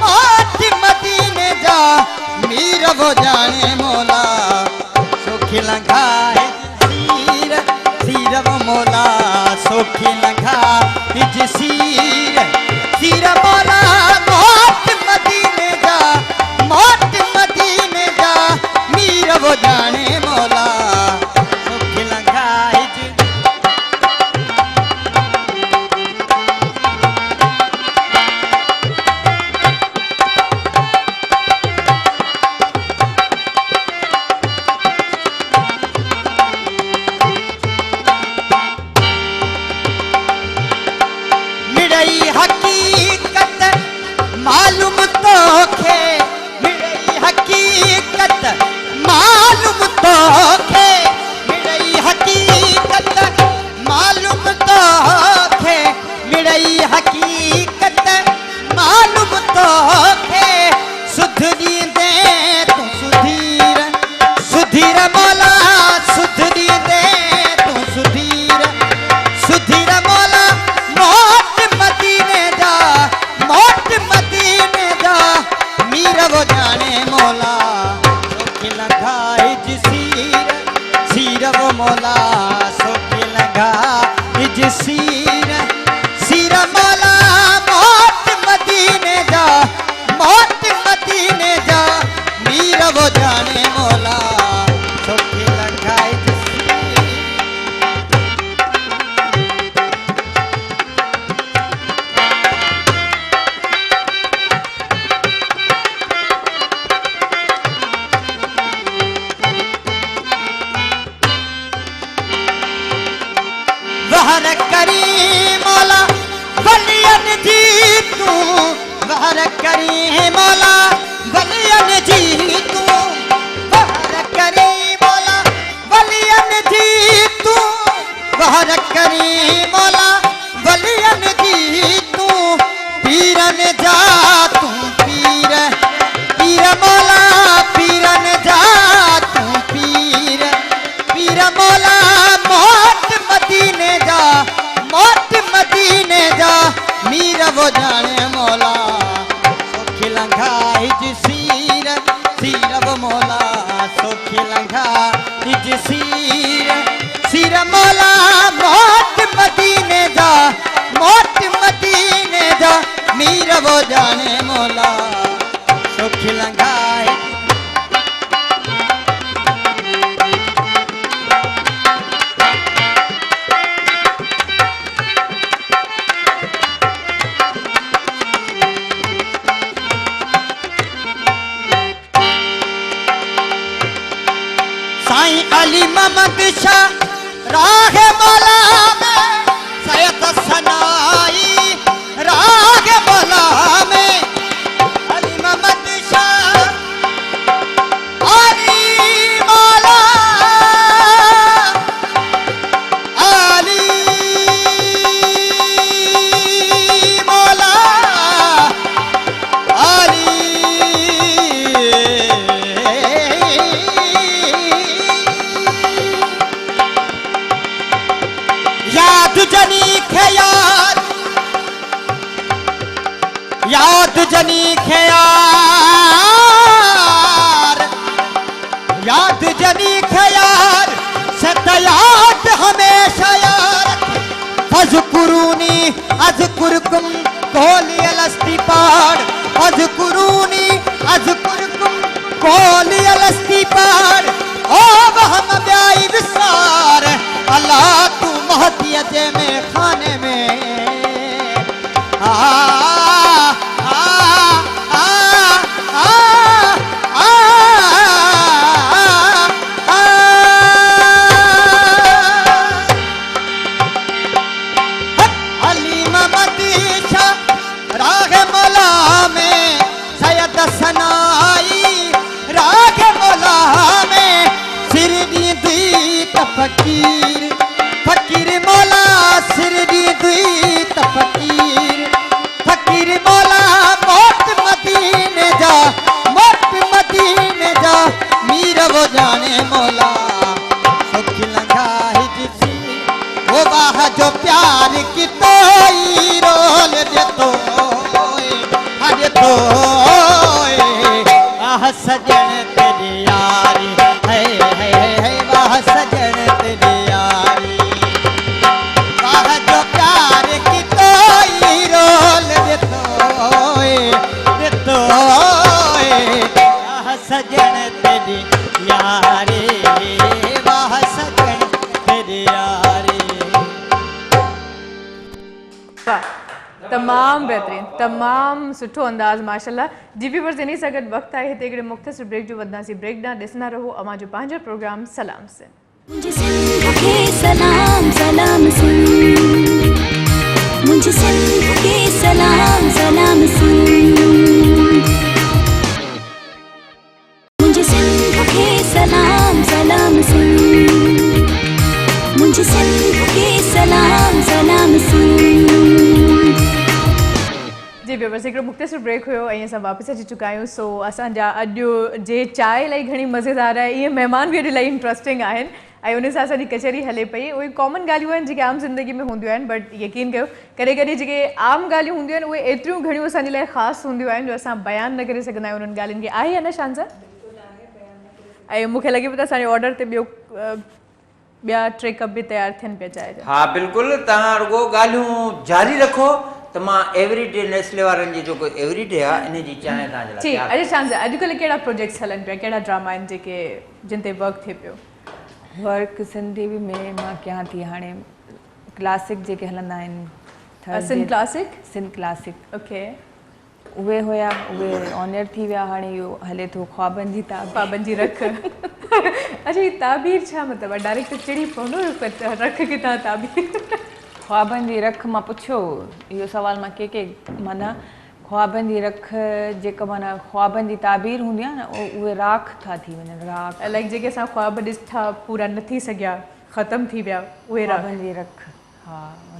मौत मदीने जा मीर वो जाने मौला सोखी लंघाए सीर सीर वो मौला सोखी लंघाए सीर सीर मौला मौत मदीने जा मौत मदीने जा मीर वो जाने मौला सोखी लंघाए मालूम तोखे मिड़ई हकीकत, मालूम तोखे मिड़ई हकीकत, मालूम तोखे मिड़ई हकीकत, मालूम तोखे सुधरी दे तू सुधीर, सुधीर मौला सुधरी दे तू सुधीर, सुधीर मौला मोट मदीने जा, मोट मदीने जा, मीर वो जाने मौला सोखे लंघाए जिसीर, सीर वो मौला सोखे लंघाए जिसीर, सीर मौला मोट मदीने जा, मोट मदीने जा, मीर वो जाने मौला सोखे लंघाए जिसीर। वहर करी मौला वलियन जी तू, वहर करी मौला वलियन जी तू, वहर करी मौला वलियन जी तू, वहर करी मौला वलियन जी तू, पीरन जा तू पीर, पीर मौला पीरन जा तू पीर, पीर मौला मोट मदीने जा, मोट मदीने जा, मीर वो जाने मौला सोखे लंघाए जिसीर, सीर वो मौला सोखे लंघाए जिसीर, सीर मौला मोट मदीने जा, मोट मदीने जा, मीर वो जाने मौला सोखे लंघाए। साईं अली मोहम्मद शाह राग मौला में सैयद सनाई, राग मौला में अली मोहम्मद शाह, अली मौला, अली मौला, अली याद जनी ख्याल, याद जनी ख्याल, याद जनी ख्याल सतयात हमेशा यार, फज़कुरूनी अज़कुरकुम कोली अलस्ती पाड़, फज़कुरूनी अज़कुरकुम कोली अलस्ती पाड़, ओ वहम ब्याई विसार, अल्लाह तू महतियत में खाने में आ आ आ आ आ अली मोहम्मद शाह राग मौला में सैयद सनाई, राग मौला में सिर दी दी फकीर, फकीर मौला सिर दी दी फकीर, फकीर मौला मोट मदीने जा, मोट मदीने जा, मीर वो जाने मौला सोखे लंघाए जिसी, वो बाह जो प्यार की तोई रोल दे तो हज तो आह सजन तेरी यारी है, वाह सजन तेरी यारी, वाह जो प्यार की तोई रोल दे तो आह सजन तेरी यारी, वाह सजन तेरी यारी। वाह, तमामु बहितरीन, तमामु सुठो अंदाज़ माशाल्लाह। जीपी पर जिनी सां गॾु वक़्तु आहे हिते हिकिड़े मुख़्तसिर ब्रेक जो वधंदासीं। ब्रेक ॾांहुं ॾिसंदा रहो अवां जो पंहिंजो प्रोग्राम सलाम सिंध। मुझे सिंध के सलाम सलाम सिंध, मुझे सिंध के सलाम सलाम सिंध। हिकिड़ो मुख़्तसिर ब्रेक हुयो ऐं असां वापसि अची चुका आहियूं। सो असांजा अॼु जे चांहि इलाही घणी मज़ेदार आहे, इहे महिमान बि अॼु इलाही इंट्रस्टिंग आहिनि ऐं उन सां असांजी कचहरी हले पई। उहे कॉमन ॻाल्हियूं आहिनि जेके आम ज़िंदगी में हूंदियूं आहिनि, बट यकीन कयो कॾहिं कॾहिं जेके आम ॻाल्हियूं हूंदियूं आहिनि उहे एतिरियूं घणियूं असांजे लाइ ख़ासि हूंदियूं आहिनि जो असां बयानु न करे सघंदा आहियूं उन्हनि ॻाल्हियुनि खे। आहे या न शान सां? ऐं मूंखे लॻे पियो त असांजे ऑर्डर ते ॿिया 3 कप बि तयारु थियनि पिया चांहि जा। हाँ बिल्कुलु, तव्हां रुगो ॻाल्हियूं जारी रखो त मां एवरीडे नेस्ले वारनि जी जेको एवरीडे आहे इन जी चांहि तव्हांजे लाइ जी। तयारु अॼु शान सां अॼुकल्ह कहिड़ा प्रोजेक्ट्स हलनि पिया, कहिड़ा ड्रामा आहिनि जेके जिन ते वर्क थिए पियो? वर्क सिंध टीवी में मां कयां थी हाणे क्लासिक जेके हलंदा आहिनि Sindh classic. Sindh classic okay. उहे हुया, उहे ऑनर थी विया। हाणे इहो हले थो ख्वाबनि जी ताबीर। पाबंद जी रख। अच्छा ये ताबीर छा मतिलबु आहे? डायरेक्ट चिड़ी पवंदो रख के तव्हां ताबीर। ख्वाबनि जी रख मां पुछियो इहो सुवाल मां के माना ख्वाबनि जी रख जेका माना ख्वाबनि जी ताबीर हूंदी आहे न उहे राख था थी वञनि। राख लाइक जेके असां ख्वाब ॾिठा पूरा न थी सघिया, ख़तमु थी विया, उहे ख्वाबनि जी रख। हा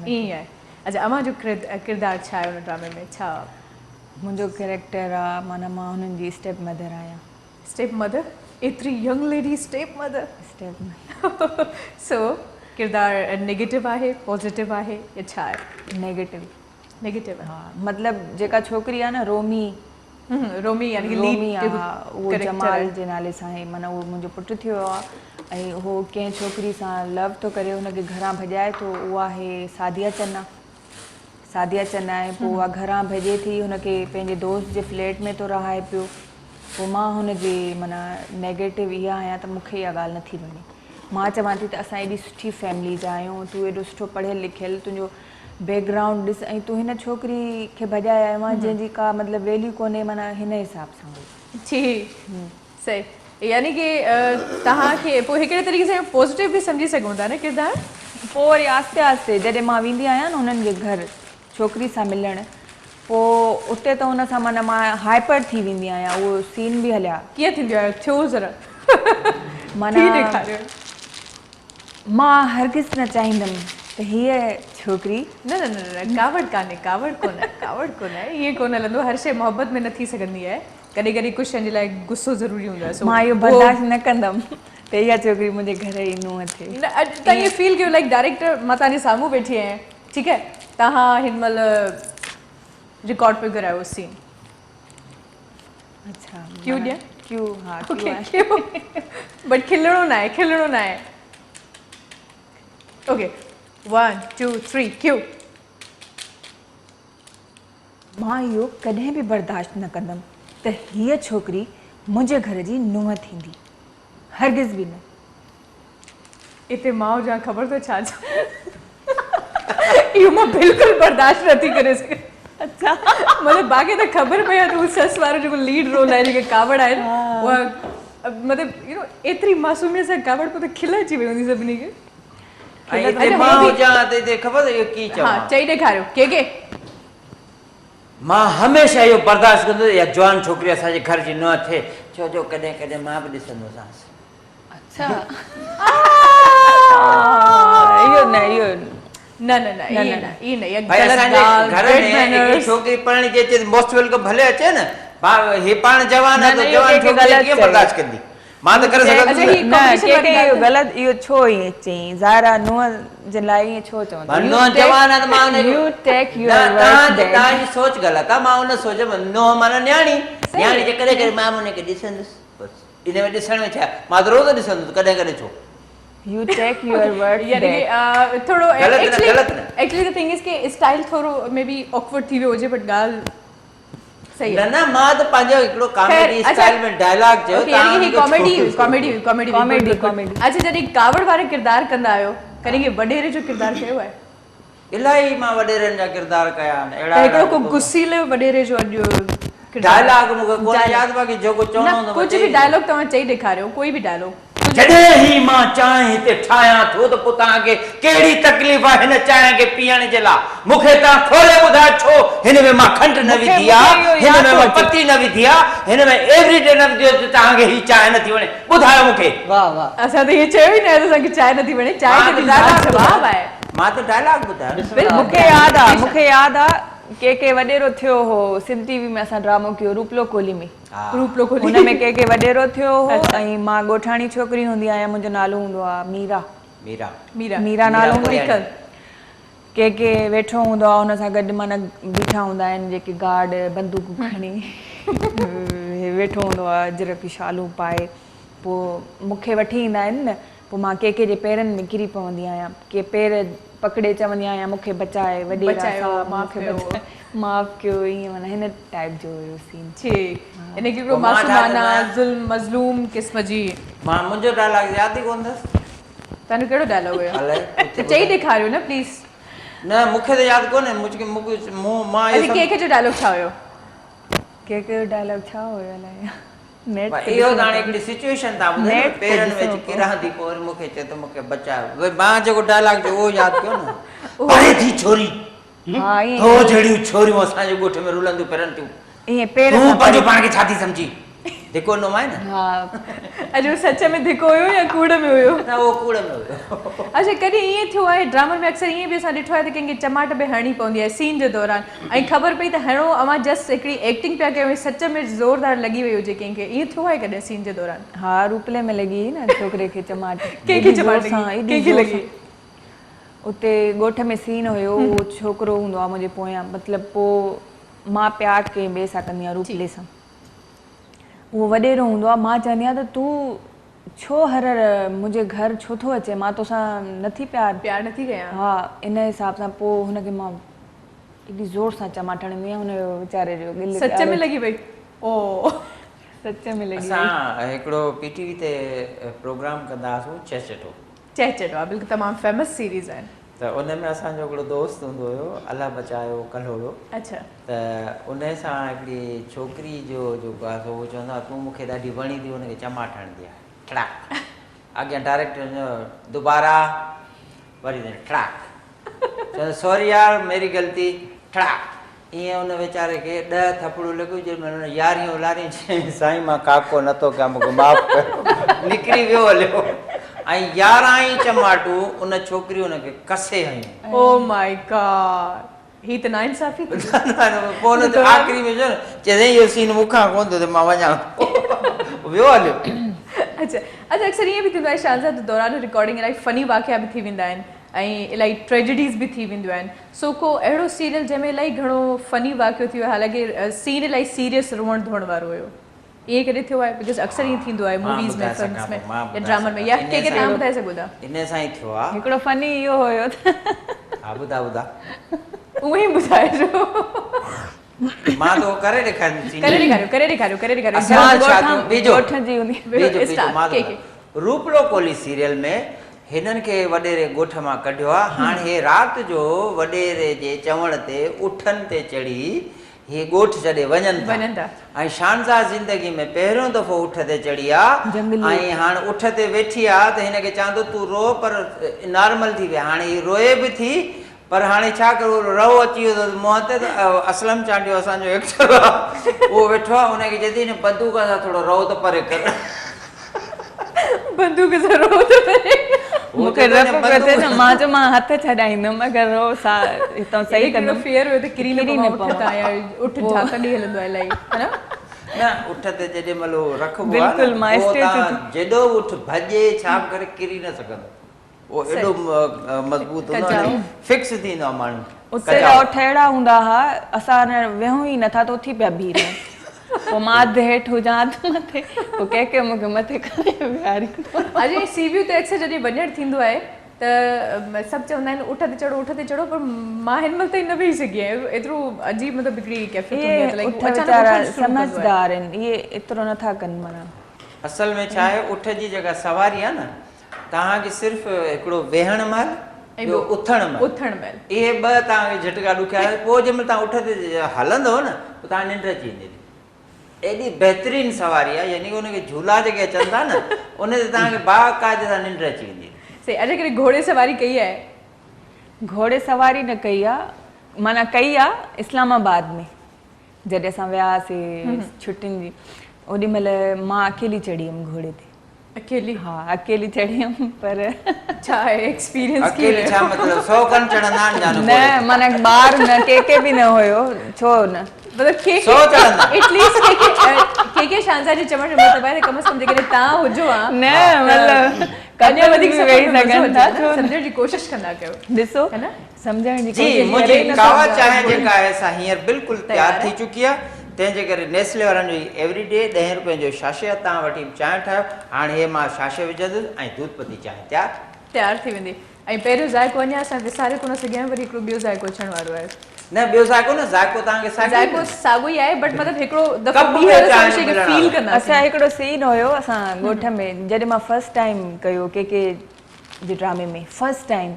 ईअं आहे। अच्छा अमां जो किरदारु छा आहे हुन ड्रामे में? छा मुंहिंजो कैरेक्टर आहे माना मां हुननि जी स्टेप मदर आहियां। Step mother? एतिरी young lady step mother? Step सो किरदारु नेगेटिव आहे, पॉजिटिव आहे या छा आहे? नेगेटिव। नेगेटिव आहे। हा मतिलबु जेका छोकिरी आहे न रोमी रोमी यानी रोमी आहे, उहो जमाल जे नाले सां आहे। माना उहो मुंहिंजो पुटु थी वियो आहे ऐं उहो कंहिं छोकिरी सां लव थो करे, हुनखे घरां भॼाए थो। उहा आहे सादिया चन्ना। सादिया चन्ना आहे। पोइ उहा घरां भॼे थी, हुनखे पंहिंजे दोस्त जे फ्लैट में थो रहाए पियो। पोइ मां हुनजी माना नेगेटिव इहा आहियां त मूंखे इहा ॻाल्हि नथी वणे। मां चवां थी त असां एॾी सुठी फैमिली जा आहियूं, तूं एॾो सुठो पढ़ियलु लिखियलु, तुंहिंजो बैकग्राउंड ॾिस ऐं तूं हिन छोकिरी खे भॼाए आयो आहे जंहिंजी का मतिलबु वैल्यू कोन्हे, माना हिन हिसाब सां। जी सही। यानी कि तव्हांखे पोइ हिकिड़े तरीक़े सां पॉजिटिव बि सम्झी सघूं था न किरदारु? पोइ वरी आहिस्ते आहिस्ते जॾहिं मां वेंदी आहियां न हुननि जे घर छोकिरी सां मिलणु, पोइ उते त हुन सां माना मां हाइपर थी वेंदी आहियां। उहो सीन बि हलिया। कीअं थींदियो आहे? थियो ज़रा माना मां हरगिज़ न चाहींदमि त हीअ छोकिरी न न न कावड़ कान्हे, कावड़ कोन आहे, ईअं कोन हलंदो। हर शइ मोहबत में न थी सघंदी आहे, कॾहिं कॾहिं कुझु शयुनि जे लाइ गुस्सो ज़रूरी हूंदो आहे। मां इहो बर्दाश्त न कंदमि त इहा छोकिरी मुंहिंजे घर ई नुंहुं थिए। न अॼु तव्हां ईअं फील कयो लाइक डायरेक्टर मां तव्हांजे साम्हूं वेठी आहियां, ठीकु आहे, तव्हां हिन महिल रिकॉर्ड पियो करायो सीन। अच्छा क्यों ॾियां? क्यों? हा क्यों? बट खिलणो न आहे, खिलणो न आहे। ओके 1 2 3 क्यों? मां इहो कॾहिं बि बर्दाश्त न कंदमि त हीअ छोकिरी मुंहिंजे घर जी नुंहुं थींदी, हरगिज़ बि न। इते मां हुजां ख़बर तो छा इहो मां बिल्कुलु बर्दाश्त नथी करे सघां। अच्छा मतलब बाक़ी त ख़बर पई आहे त उहो सस वारो जेको लीड रोल आहे, जेके कावड़ आहिनि, उहा मतलब यू नो एतिरी मासूमियत सां कावड़ पोइ त खिल अची वई हूंदी सभिनी खे। मां हुजां त ख़बर इहो की चवां? हा चई ॾेखारियो के मां हमेशह इहो बर्दाश्त कंदो या जवान छोकिरी असांजे घर जी न थिए, छो जो कॾहिं कॾहिं मां बि ॾिसंदोसांसि। अच्छा इहो न, इहो न न न ईअं न, ईअं न, इहा भाई ग़लति असांजे ॻाल्हि, घर bad में manners। हिकिड़ी छोकिरी पढ़णी जे अचे मोस्टवेल खां भले अचे न, हे पाण जवान आहे त जवान छोकिरी कीअं बर्दाश्त कंदी? मां त करे सघंदुसि न। इहो ग़लति, इहो छो ईअं चई? ज़ाहिरा नुंहुं जे लाइ ईअं छो चवंदा? नुंहुं जवान आहे त मां You take your words back। तव्हांजी सोच ग़लति आहे। मां हुन सोच नुंहुं माना न्याणी, न्याणी जे कॾहिं कॾहिं मां हुनखे ॾिसंदुसि, बसि इन में ॾिसण में छा? मां त रोज़ ॾिसंदुसि, कॾहिं कॾहिं छो? You take your words यानी back। कि थोड़ो गलत न। एक्चुअली द थिंग इज कि स्टाइल थोड़ो मे बी ऑकवर्ड थी वियो हुजे, बट ॻाल्हि सही न न, मां त पंहिंजो हिकिड़ो कॉमेडी स्टाइल में डायलॉग चयो। यानी कि कॉमेडी। अच्छा जॾहिं कावड़ वारे किरदार कंदा आहियो, कॾहिं वॾेरे जो किरदार कयो आहे? इलाही मां वॾेरनि जा किरदार कया आहिनि। त हिकिड़ो को गुस्सीले वॾेरे जो डायलॉग मूंखे कोन यादि आहे कि जेको चवणो हूंदो कुझु बि डायलॉग तव्हां चई ॾेखारियो, कोई बि डायलॉग। जॾहिं ही मां चांहि हिते ठाहियां थो त पोइ तव्हांखे कहिड़ी तकलीफ़ आहे हिन चांहि खे पीअण जे लाइ? मूंखे तव्हां खोले ॿुधायो छो हिन में मां खंड न विधी आहे, हिन में मां पती न विधी आहे, हिन में एवरीडे न विधी आहे, तव्हांखे ही चांहि नथी वणे? ॿुधायो मूंखे। वाह वाह, असां त इहे चयो ई न आहे त असांखे चांहि नथी वणे। चांहि खे जवाब आहे। मां त डायलॉग ॿुधायो। मूंखे यादि आहे के वॾेरो थियो हो सिंध टीवी में असां ड्रामो कयो रूपलो कोली में रूपलो कोली हुन में के वॾेरो थियो हो ऐं मां ॻोठाणी छोकिरी हूंदी आहियां मुंहिंजो नालो हूंदो आहे मीरा मीरा मीरा मीरा नालो हूंदो मीरा आहे के वेठो हूंदो आहे हुन सां गॾु माना बीठा हूंदा आहिनि जेके गार्ड बंदूक खणी वेठो हूंदो आहे अजरक शालू पाए पोइ मूंखे वठी ईंदा आहिनि न पोइ मां के जे पेरनि में किरी पवंदी आहियां के पेर पकड़े चवंदी आहियां मूंखे बचाए वॾेरा माफ़ कयो ईअं माना हिन टाइप जो हुयो सीन ठीक इन हिकिड़ो मासूमाना ज़ुल्म मज़लूम क़िस्म जी मां मुंहिंजो डायलॉग यादि ई कोन अथसि तव्हांजो कहिड़ो डायलॉग हुयो अलाए त चई ॾेखारियो न प्लीज़ न मूंखे त यादि कोन्हे मां अॼु के जो डायलॉग छा हुयो के जो डायलॉग छा हुयो अलाए नेट इहो त हाणे हिकिड़ी सिचुएशन था ॿुधायो पेरनि में किरां थी पोइ वरी मूंखे चए त मूंखे बचायो भई मां जेको डायलॉग जो उहो यादि कयो न परे थी छोरी हा तो जहिड़ियूं छोरियूं असांजे ॻोठ में रुलंदियूं फिरनि थियूं ईअं पेर तूं पंहिंजो पाण खे छा थी सम्झी धिको ॾिनो मां न हा अॼु सच में धिको हुयो या कूड़ में हुयो न उहो कूड़ में हुयो अच्छा कॾहिं ईअं थियो आहे ड्रामनि में अक्सर ईअं बि असां ॾिठो आहे त कंहिंखे चमाट बि हणणी पवंदी आहे सीन जे दौरान ऐं ख़बर पई त हणो अवां जस्ट हिकिड़ी एक्टिंग पिया कयो सच में ज़ोरदार लॻी वई हुजे कंहिंखे ईअं थियो आहे कॾहिं सीन जे दौरान हा रूपले में लॻी न छोकिरे खे चमाट कंहिंखे चमाट कंहिंखे लॻी उते ॻोठ में सीन हुयो उहो छोकिरो हूंदो आहे मुंहिंजे पोयां मतिलबु पोइ मां प्यार कंहिं ॿिए सां कंदी आहियां रूपले सां उहो वॾेरो हूंदो आहे मां चवंदी आहियां त तूं छो हर मुंहिंजे घर छो थो अचे मां तोसां नथी प्यार नथी कयां हा इन हिसाब सां पोइ हुनखे मां एॾी ज़ोर सां चमाट हणंदी आहियां हुनजो वीचारे जो दिलि सच में लॻी वई ओ सच में लॻी असां हिकिड़ो पीटीवी ते प्रोग्राम कंदा हुआसीं चहचटो आहे बिल्कुलु तमामु फेमस सीरीज़ आहिनि त उन में असांजो हिकिड़ो दोस्त हूंदो हुयो अलाह बचायो कल्होड़ो अच्छा त उन सां हिकिड़ी छोकिरी जो जेको आहे उहो चवंदो आहे तूं मूंखे ॾाढी वणी थी हुनखे चमाट हणंदी आहे ठड़ाक अॻियां डायरेक्टर दुबारा वरी ठड़ाक चवंदो सॉरी यार मेरी ग़लती ठड़ाक ईअं उन वीचारे खे 10 थपड़ूं लॻियूं जंहिंमहिल हुन यारियूं लारियूं चई साईं मां काको नथो कयां मूंखे माफ़ु कयो निकिरी वियो हलियो ऐं 11 ई चमाटूं उन छोकिरी हुनखे कसे हयूं ओ माय गॉड ही त नाइंसाफ़ी थी पोइ हुन ते आख़िरी में चयो न चए इहो सीन मूंखां कोन थो त मां वञा वियो हलियो अच्छा अक्सर ईअं बि थींदो आहे शाहज़ाद दौरान रिकॉर्डिंग इलाही फनी वाक़िया बि थी वेंदा आहिनि ऐं इलाही ट्रेजिडीज़ बि थी वेंदियूं आहिनि सो को अहिड़ो सीरियल जंहिंमें इलाही घणो फनी वाक़ियो थी वियो हालांकि सीन इलाही सीरियस रोअण धोअण वारो हुयो ईअं कॾहिं थियो आहे बिकॉज़ अक्सर ईअं थींदो आहे मूवीज़ में फिल्म्स में या ड्रामनि में या कंहिंखे तव्हां ॿुधाए सघो था इन सां ई थियो आहे हिकिड़ो फनी इहो हुयो हा ॿुधा उहो ई ॿुधाइजो मां तो करे ॾेखारियो रूपलो कोली सीरियल में हिननि खे वॾेरे ॻोठ मां कढियो आहे हाणे हे राति जो वॾेरे जे चवण ते उठनि ते चढ़ी हे ॻोठ छॾे वञनि था ऐं शानदार ज़िंदगी में पहिरियों दफ़ो उठ ते चढ़ी आहे ऐं हाणे उठ ते वेठी आहे त हिनखे चवंदो तूं रो पर नॉर्मल थी वई हाणे हीअ रोए बि थी पर हाणे छा करो रओ अची वियो त मुंहं ते त असलम चांडियो असांजो एक्टर आहे उहो वेठो आहे हुनखे चए न बंदूक सां थोरो रओ त परे कर बंदूक सां रओ त परे मूंखे डप पियो थिए न मां चयो मां हथ छॾाईंदमि अगरि रो सा हितां सही कंदो फेयर हुयो त किरी न पवंदा या उठ झाकंदी हलंदो आहे इलाही है न उठ ते जेॾी महिल रखबो आहे बिल्कुलु मां जेॾो उठ भॼे छा करे किरी न सघंदो उहो एॾो मज़बूत हूंदो आहे फिक्स थींदो आहे माण्हू उते उठ अहिड़ा हूंदा हुआ असां वेहूं ई नथा त उथी पिया बीह रहूं पोइ मां अधु हेठि हुजां अधु मथे पोइ कंहिं मूंखे मथे करे विहारींदो अॼु सीवियूं ते अक्सर जॾहिं वञणु थींदो आहे त सभु चवंदा आहिनि उठ ते चढ़ो पर मां हिन महिल ताईं न वेही सघी आहियां एतिरो अजीब मतिलबु हिकिड़ी कैफियत समझदार आहिनि इहे एतिरो नथा कनि माना असल में छा आहे उठ जी जेका सवारी आहे न तव्हांखे सिर्फ़ु हिकिड़ो वेहण महिल ॿियो उथण महिल इहे ॿ तव्हांखे झटका ॾुखिया पोइ जंहिंमहिल तव्हां उठ ते हलंदव न पोइ तव्हां निंड अची वेंदी एॾी बहितरीन सवारी आहे यानी उनखे झूला जेके अचनि था न उन ते तव्हांखे बाक़ाइदे सां निंड अची वेंदी सही अॼु कॾहिं घोड़े सवारी कई आहे घोड़े सवारी न कई आहे माना कई आहे इस्लामाबाद में जॾहिं असां वियासीं छुटियुनि जी ओॾी महिल मां अकेली चढ़ी हुयमि घोड़े ते अकेली हाँ अकेली चढ़ी हुअमि पर छा आहे एक्सपीरियंस अकेले छा मतलब 100 कन चढ़ंदा आहिनि जानो न माना ॿार न के बि न हुयो छो न मतलब के सौ चढ़ंदा एटलीस्ट के शांजा जी चवण जो मतलब आहे कम से कम जेकॾहिं तव्हां हुजो हा न मतलब अञा वधीक कॾहिं वेही सघनि था छो न? सम्झण जी कोशिश कंदा कयो ॾिसो है न सम्झण जी जी कोशिश मुझे करे न कावा था। चांहि जेका आहे सा हींअर बिल्कुलु तयार तयार थी चुकी आहे तंहिंजे करे नेस्ले वारनि जो एवरीडे 10 रुपए जो शाशे तव्हां वठी चांहि ठाहियो हाणे हे मां शाशे विझंदुसि ऐं दूध पती चांहि तयार थी वेंदी ऐं पहिरियों ज़ाइको अञा असां विसारे कोन सघिया वरी हिकिड़ो ॿियो ज़ाइको अचण वारो आहे न ॿियो ज़ाइको न ज़ाइको तव्हांखे ज़ाइको साॻियो ई आहे बट मतलब हिकिड़ो दफ़ो कप में ॿीहर चांहि असां शइ खे मिलण फील वारो। कंदासीं अच्छा हिकिड़ो सीन हुयो असां ॻोठ में जॾहिं मां फर्स्ट टाइम कयो के जे ड्रामे में फर्स्ट टाइम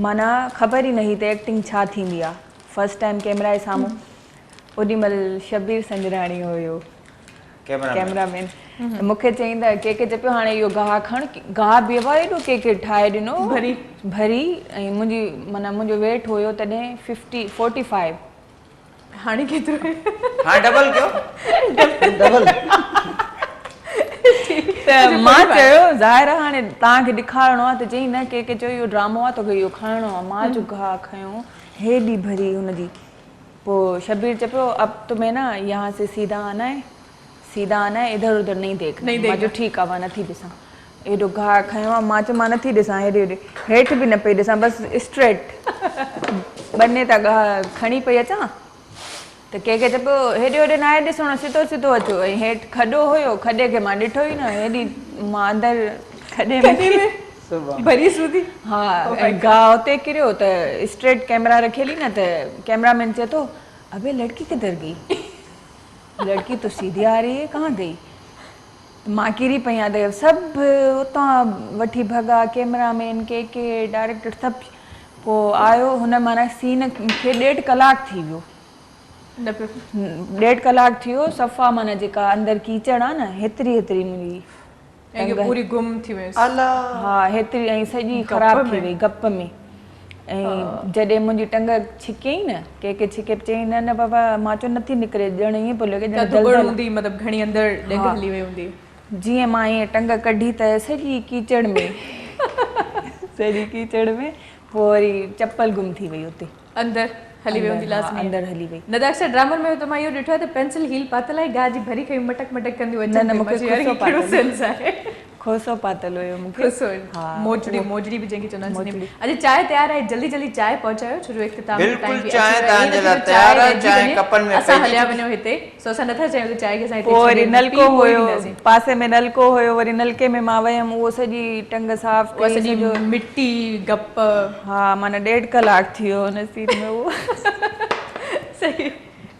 माना ख़बर ई न हुई त एक्टिंग छा थींदी आहे फर्स्ट टाइम कैमरा जे साम्हूं ओॾीमहिल शबीर संजराणी हुयो कैमरामैन मूंखे चईंदा के चए पियो हाणे इहो गाह खण गाह बीहबो आहे एॾो के ठाहे ॾिनो भरी ऐं मुंहिंजी माना मुंहिंजो वेट हुयो तॾहिं 45 हाणे केतिरो आहे? हाणे डबल कयो डबल त मां चयो ज़ाहिर आहे हाणे तव्हांखे ॾेखारिणो आहे त चई न के चयो इहो ड्रामो आहे तोखे इहो खणणो आहे मां जो गाह खयो हेॾी भरी हुनजी पोइ शबीर चए पियो अब तुम्हें ना यहाँ से सीधा आना है इधर उधर नहीं देखना मां जो ठीकु आहे मां नथी ॾिसां एॾो गाह खयो आहे मां चयो मां नथी ॾिसां हेॾे हेठि बि न पई ॾिसां बसि स्ट्रेट बने था गाह खणी पई अचां त के चए पियो हेॾे होॾे न आहे ॾिसणो सिधो सिधो अचो ऐं हेठि खॾो हुयो खॾे खे मां ॾिठो ई न हेॾी मां अंदरि खॾे में भरी सूदी हा ऐं गाह हुते किरियो त स्ट्रेट कैमरा रखियली न त कैमरामैन चए थो अबे लड़की किधर गई लड़की तो सीधी आ रही है कहाँ गई मां किरी पई आहियां त सभु उतां वठी भॻा कैमरामैन के डायरेक्टर सभु पोइ आयो हुन माना सीन खे 1.5 कलाक थी वियो 1.5 कलाक थी वियो सफ़ा माना जेका अंदरि कीचड़ आहे न हेतिरी मुंहिंजी ऐं पूरी गुम थी वई हा हेतिरी ऐं सॼी ख़राब थी वई गप में ऐं जॾहिं मुंहिंजी टंग छिकई न के छिके चई न बाबा मां चयो नथी निकिरे ॼण ईअं पियो लॻे ॼण दलदल हूंदी मतलब घणी अंदरि ॾेग हली वई हूंदी जीअं मां ईअं टंग कढी त सॼी कीचड़ में सॼी कीचड़ में पोइ वरी चप्पल गुम थी वई हुते अंदरि हली वई हूंदी लाज़मी अंदरि हली वई न त अक्सर ड्रामनि में त मां इहो ॾिठो आहे त पेंसिल हील पातल आहे गाह जी भरी खई मटक कंदियूं अचनि न मूंखे कहिड़ो सेंस आहे खोसो पातल हुयो मूंखे खुसो मोजड़ी भी जंहिंखे चवंदा आहिनि अॼु चांहि तयार आहे जल्दी चांहि पहुचायो छो जो इख़्तिताम बिल्कुलु चांहि तव्हांजे लाइ तयार आहे चांहि कपनि में असां हलिया वञो हिते सो असां नथा चाहियूं त चांहि खे असां पोइ वरी नलको हुयो पासे में नलको हुयो वरी नलके में मां वयमि उहो सॼी टंग साफ़ कई सॼी मिट्टी गप हा माना 1.5 कलाक थी वियो हुन सीन में उहो सही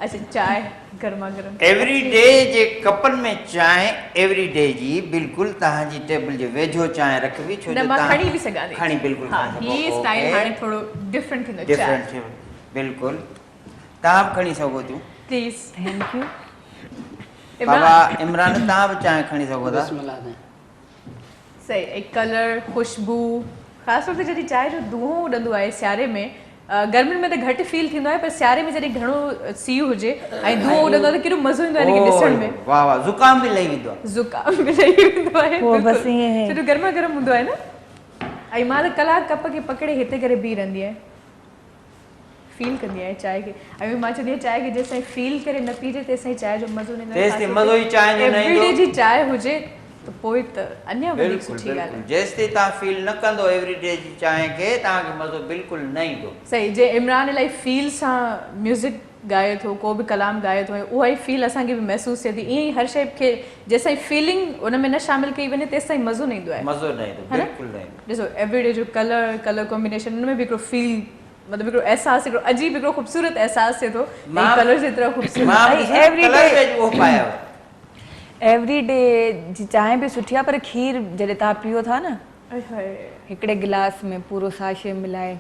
अच्छा चांहि गर्मा गर्म एवरी डे जे कपनि में चांहि एवरी डे जी बिल्कुलु तव्हांजी टेबल जे वेझो चांहि रखबी छो जो मां खणी बि सघां थी खणी बिल्कुलु हा ही स्टाइल हाणे थोरो डिफरेंट थींदो डिफरेंट थी बिल्कुलु तव्हां बि खणी सघो थियूं प्लीज थैंक यू बाबा इमरान तव्हां बि चांहि खणी सघो था सही ऐं कलर खुशबू ख़ासि तौर ते जॾहिं चांहि जो दूंहों उॾंदो आहे सियारे में गर्मियुनि में त घटि फील थींदो आहे पर सियारे में जॾहिं घणो सीउ हुजे ऐं धूओं उॾंदो आहे त केॾो मज़ो ईंदो आहे ॾिसण में वाह वाह ज़ुकाम बि लही वेंदो आहे ज़ुकाम बि लही वेंदो आहे पोइ बसि ईअं छो जो गर्मा गर्म हूंदो आहे न ऐं मां त कलाक कप खे पकिड़े हिते करे बीह रहंदी आहियां फील कंदी आहियां चांहि खे ऐं मां चवंदी आहियां चांहि खे जेसिताईं फील करे न पीजे तेसिताईं चांहि जो मज़ो न ईंदो तेसिताईं मज़ो ई चांहि जो न ईंदो एवरीडे जी चांहि हुजे त पोइ त अञा वधीक सुठी ॻाल्हि आहे जेसिताईं तव्हां फील न कंदो एवरीडे जी चांहि खे तव्हांखे मज़ो बिल्कुलु न ईंदो सही जे इमरान इलाही फील सां म्यूज़िक गाए थो को बि कलाम गाए थो ऐं उहा ई फील असांखे बि महसूसु थिए थी ईअं ई हर शइ खे जेसिताईं फीलिंग उन में न शामिलु कई वञे तेसिताईं मज़ो न ईंदो आहे मज़ो न ईंदो बिल्कुलु न ईंदो ॾिसो एवरीडे जो कलर कॉम्बिनेशन उन में बि हिकिड़ो फील मतलब हिकिड़ो एहसास हिकिड़ो अजीब हिकिड़ो ख़ूबसूरत एहसास थिए थो कलर जेतिरा ख़ूबसूरत एवरी डे जी चांहि बि सुठी आहे पर खीर जॾहिं तव्हां पीओ था न हिकिड़े गिलास में पूरो साशे मिलाए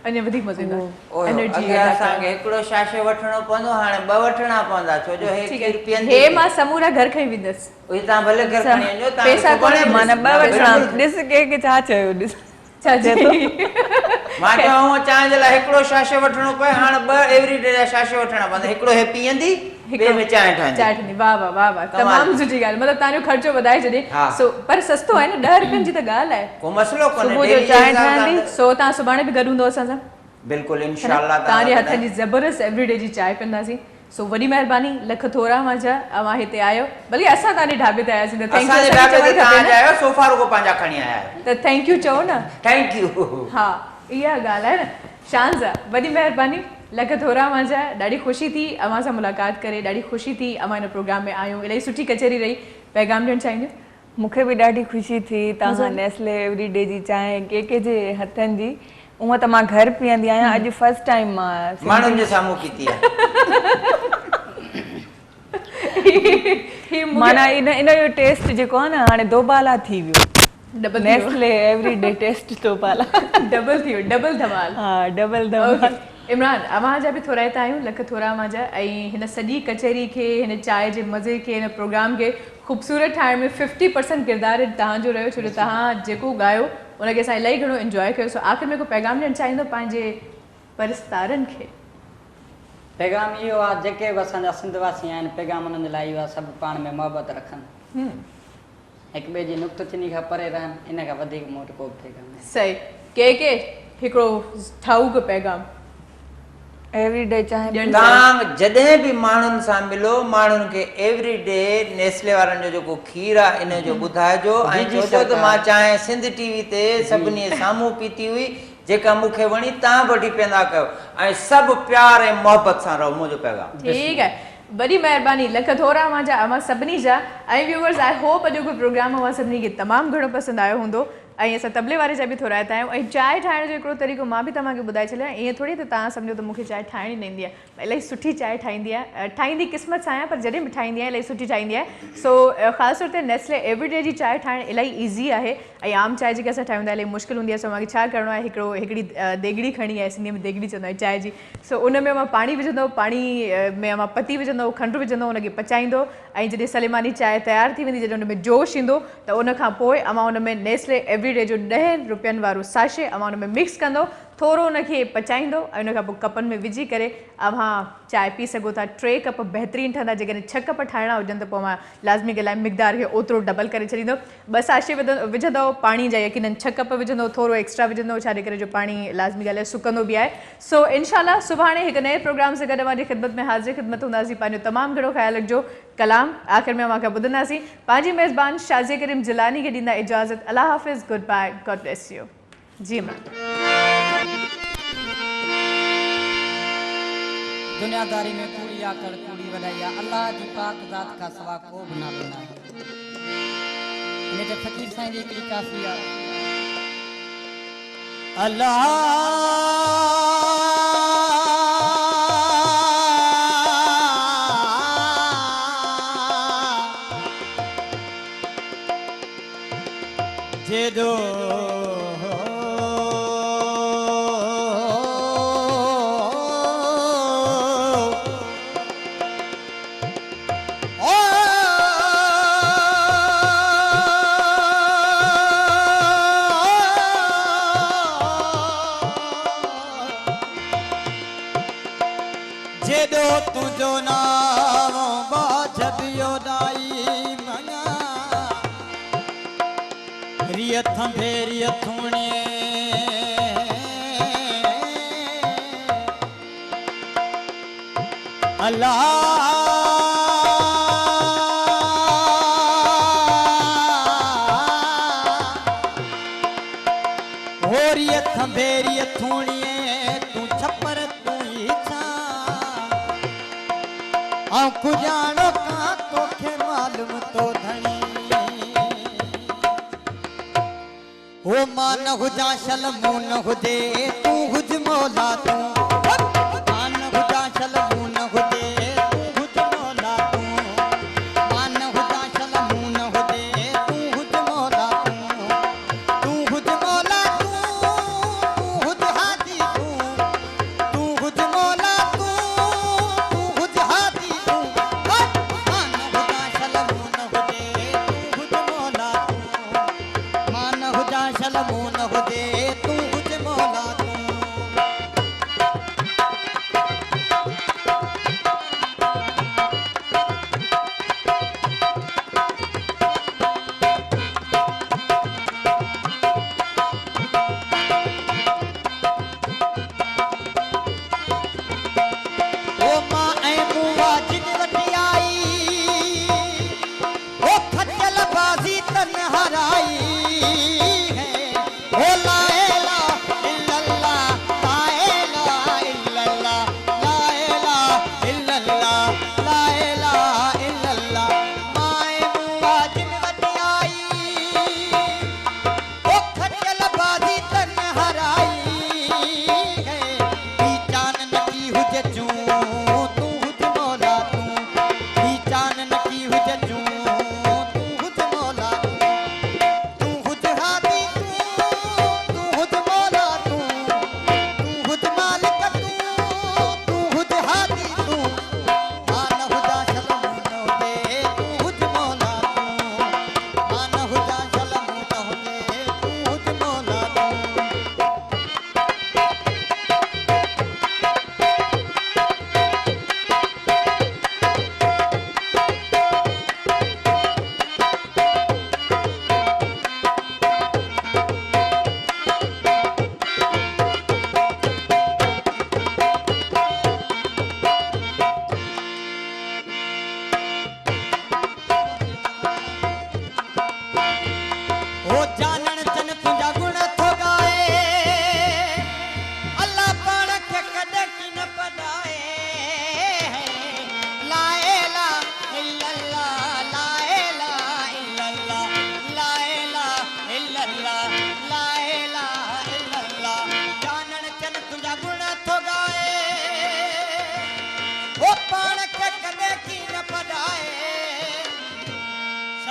अञा वधीक मज़ो ईंदो एनर्जी असांखे हिकिड़ो साशे वठणो पवंदो हाणे 2 वठणा पवंदा छो जो हे खीर पीअंदी हे मां समूरा घर खणी वेंदसि उहे तव्हां भले घर खणी वञो पैसा कोन्हे माना 2 वठणा ॾिस के छा चयो ॾिस छा जी मां चयो चांहि जे लाइ हिकिड़ो साशे वठणो पए हाणे 2 एवरी डे जा साशे वठणा पवंदा हिकिड़ो हे पीअंदी ॿिए में चांहि ठाहींदी। चांहि ठाहींदी, वाह वाह वाह वाह, तमामु सुठी ॻाल्हि, मतिलबु तव्हांजो ख़र्चो वधाए छॾे। हा। सो पर सस्तो आहे न, 10 रुपयनि जी त ॻाल्हि आहे। को मसलो कोन्हे, सुबुह जो डेली जे चांहि हिसाब सां ठहंदी, त- सो तव्हां सुभाणे बि गॾु हूंदो असां सां। बिल्कुलु इंशाअल्लाह तव्हांजे हथ जी ज़बरदस्त एवरीडे जी चांहि पीअंदासीं। सो वॾी महिरबानी, लख थोरा मांजा, अवां हिते आयो, बल्कि असां तव्हांजे ढाबे ते आयासीं त थैंक यू असांजे ढाबे ते तव्हां आया सोफा रुगो पंहिंजा खणी आया आहियो। त थैंक यू चओ न। Thank U. हा, इहा ॻाल्हि आहे न। शानज़ा, वॾी महिरबानी, लख थोरा मांजा, ॾाढी ख़ुशी थी अवां सां मुलाक़ात करे, ॾाढी ख़ुशी थी अवां हिन प्रोग्राम में आहियूं, इलाही सुठी कचहरी रही। पैगाम ॾियणु चाहींदियूं? मूंखे बि ॾाढी ख़ुशी थी तव्हां नेस्ले एवरीडे जी चांहि के जे हथनि जी। उहा त मां घर पीअंदी आहियां, अॼु फर्स्ट टाइम मां माण्हुनि जे साम्हूं पीती आहे। माना इन जो टेस्ट जेको आहे न हाणे दोबाला थी वियो। डबल नेस्ले एवरीडे टेस्ट दोबाला डबल थी वियो, डबल धमाल। हा, डबल धमाल। इमरान, अवां जा बि थोरा हितां आहियूं, लख थोरा मांजा, ऐं हिन सॼी कचहरी खे, हिन चांहि जे मज़े खे, हिन प्रोग्राम खे ख़ूबसूरत ठाहिण में 50% किरदारु तव्हांजो रहियो, छो जो तव्हां जेको ॻायो उनखे असां इलाही घणो इंजॉय कयो। सो आख़िर में को पैगाम ॾियणु चाहींदो पंहिंजे परस्तारनि खे? पैगाम इहो आहे, जेके बि असांजा सिंधवासी आहिनि, पैगाम उन्हनि जे लाइ इहो आहे, सभु पाण में मोहबत रखनि, हिक ॿिए जी नुक्तचीनी खां परे रहनि, इन खां वधीक मूं वटि को बि पैगाम न आहे। सही। के हिकिड़ो ठाऊक पैगाम एवरीडे चांहि तव्हां जॾहिं बि माण्हुनि सां मिलो, माण्हुनि खे एवरीडे नेस्ले वारनि जो जेको खीर आहे इन जो ॿुधाइजो ऐं चइजो त मां चांहि सिंध टीवी ते सभिनी साम्हूं पीती हुई, जेका मूंखे वणी, तव्हां बि वठी पीअंदा कयो, ऐं सभु प्यार ऐं मोहबत सां रहो। मुंहिंजो पैगाम ठीकु आहे, वॾी महिरबानी, लख थोरा मांजा अवां सभिनी जा। ऐं व्यूअर्स, आई होप अॼोको प्रोग्राम अवां सभिनी खे तमामु घणो पसंदि आयो हूंदो। ऐं असां तबले वारे जा बि थोरा हितां आहियूं। ऐं चांहि ठाहिण जो हिकिड़ो तरीक़ो मां बि तव्हांखे ॿुधाए छॾियां। ईअं थोरी त तव्हां सम्झो त मूंखे चांहि ठाहिणी न ईंदी आहे, इलाही सुठी चांहि ठाहींदी आहे, ठाहींदी क़िस्मत सां आहियां, पर जॾहिं बि ठाहींदी आहियां इलाही सुठी ठाहींदी आहे। सो ख़ासि तौर ते नेस्ले एवरीडे जी चांहि ठाहिणु इलाही ईज़ी आहे, ऐं आम चांहि जेके असां ठाहींदा इलाही मुश्किल हूंदी आहे। सो मूंखे छा करिणो आहे, हिकिड़ी देगिड़ी खणी आहे, सिंधीअ में देगिड़ी चवंदा आहियूं चांहि जी। सो उन में मां पाणी विझंदो, पाणी में मां पती विझंदो, खंडु विझंदो, उनखे पचाईंदो, ऐं जॾहिं सलेमानी चांहि तयारु थी वेंदी, जॾहिं उन में जोश ईंदो त उन खां पोइ अवां उन में नेस्ले एवरीडे जो 10 रुपयनि वारो साशे अवां उन में मिक्स कंदो, थोरो उनखे पचाईंदो, ऐं उन खां पोइ कपनि में विझी करे अवां चांहि पी सघो था। 3 कप बहितरीनु ठहंदा। जेकॾहिं 6 कप ठाहिणा हुजनि त पोइ मां लाज़मी ॻाल्हि मिक़दार खे ओतिरो डबल करे छॾींदो। 2 साशे विझंदव पाणी जा, यकीनन 6 कप विझंदो, थोरो एक्स्ट्रा विझंदो, छाजे करे जो पाणी लाज़मी ॻाल्हि आहे सुकंदो बि आहे। सो इंशाल्लाह सुभाणे हिकु नए प्रोग्राम सां गॾु अवांजी ख़िदमत में हाज़िर ख़िदमत हूंदासीं। पंहिंजो तमामु घणो ख़्यालु रखिजो। कलाम आख़िर में अवां खां ॿुधंदासीं। पंहिंजी मेज़बान शाज़िया करीम जिलानी खे ॾींदा इजाज़त। अल्लाह हाफ़िज़, good bye, God bless you. जी इमरान। दुनियादारी में कूड़ी आकड़ कूड़ी वॾाई आहे, अल्लाह जी पाक ज़ात खां सवा को बि नालो न आहे। इन ते फ़क़ीर साईं जी हिकिड़ी काफ़ी आहे। जेदो जेदो तुझो नाम बाजबियो दाई मना रियथ भेरिय थूणिए अल्लाह होरियथ भेरिय थूणिए तू छपर तू ही छा आंखु जानो का तोखे मालूम तो धनी ओ मान हुजा शल मून हुजे तू हुज मौला तू मान हुजा शल मून हुजे तू हुज मौला तू मान हुजा शल मून हुजे तू हुज मौला तू हुज मौला तू हुज हादी तू हुज मौला तू हुज हादी तू मान हुजा शल मून हुजे तू हुज मौला तू मान हुजा शल मून हुजे तू हुज मौला तू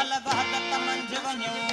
भल वहदत मंझ वञो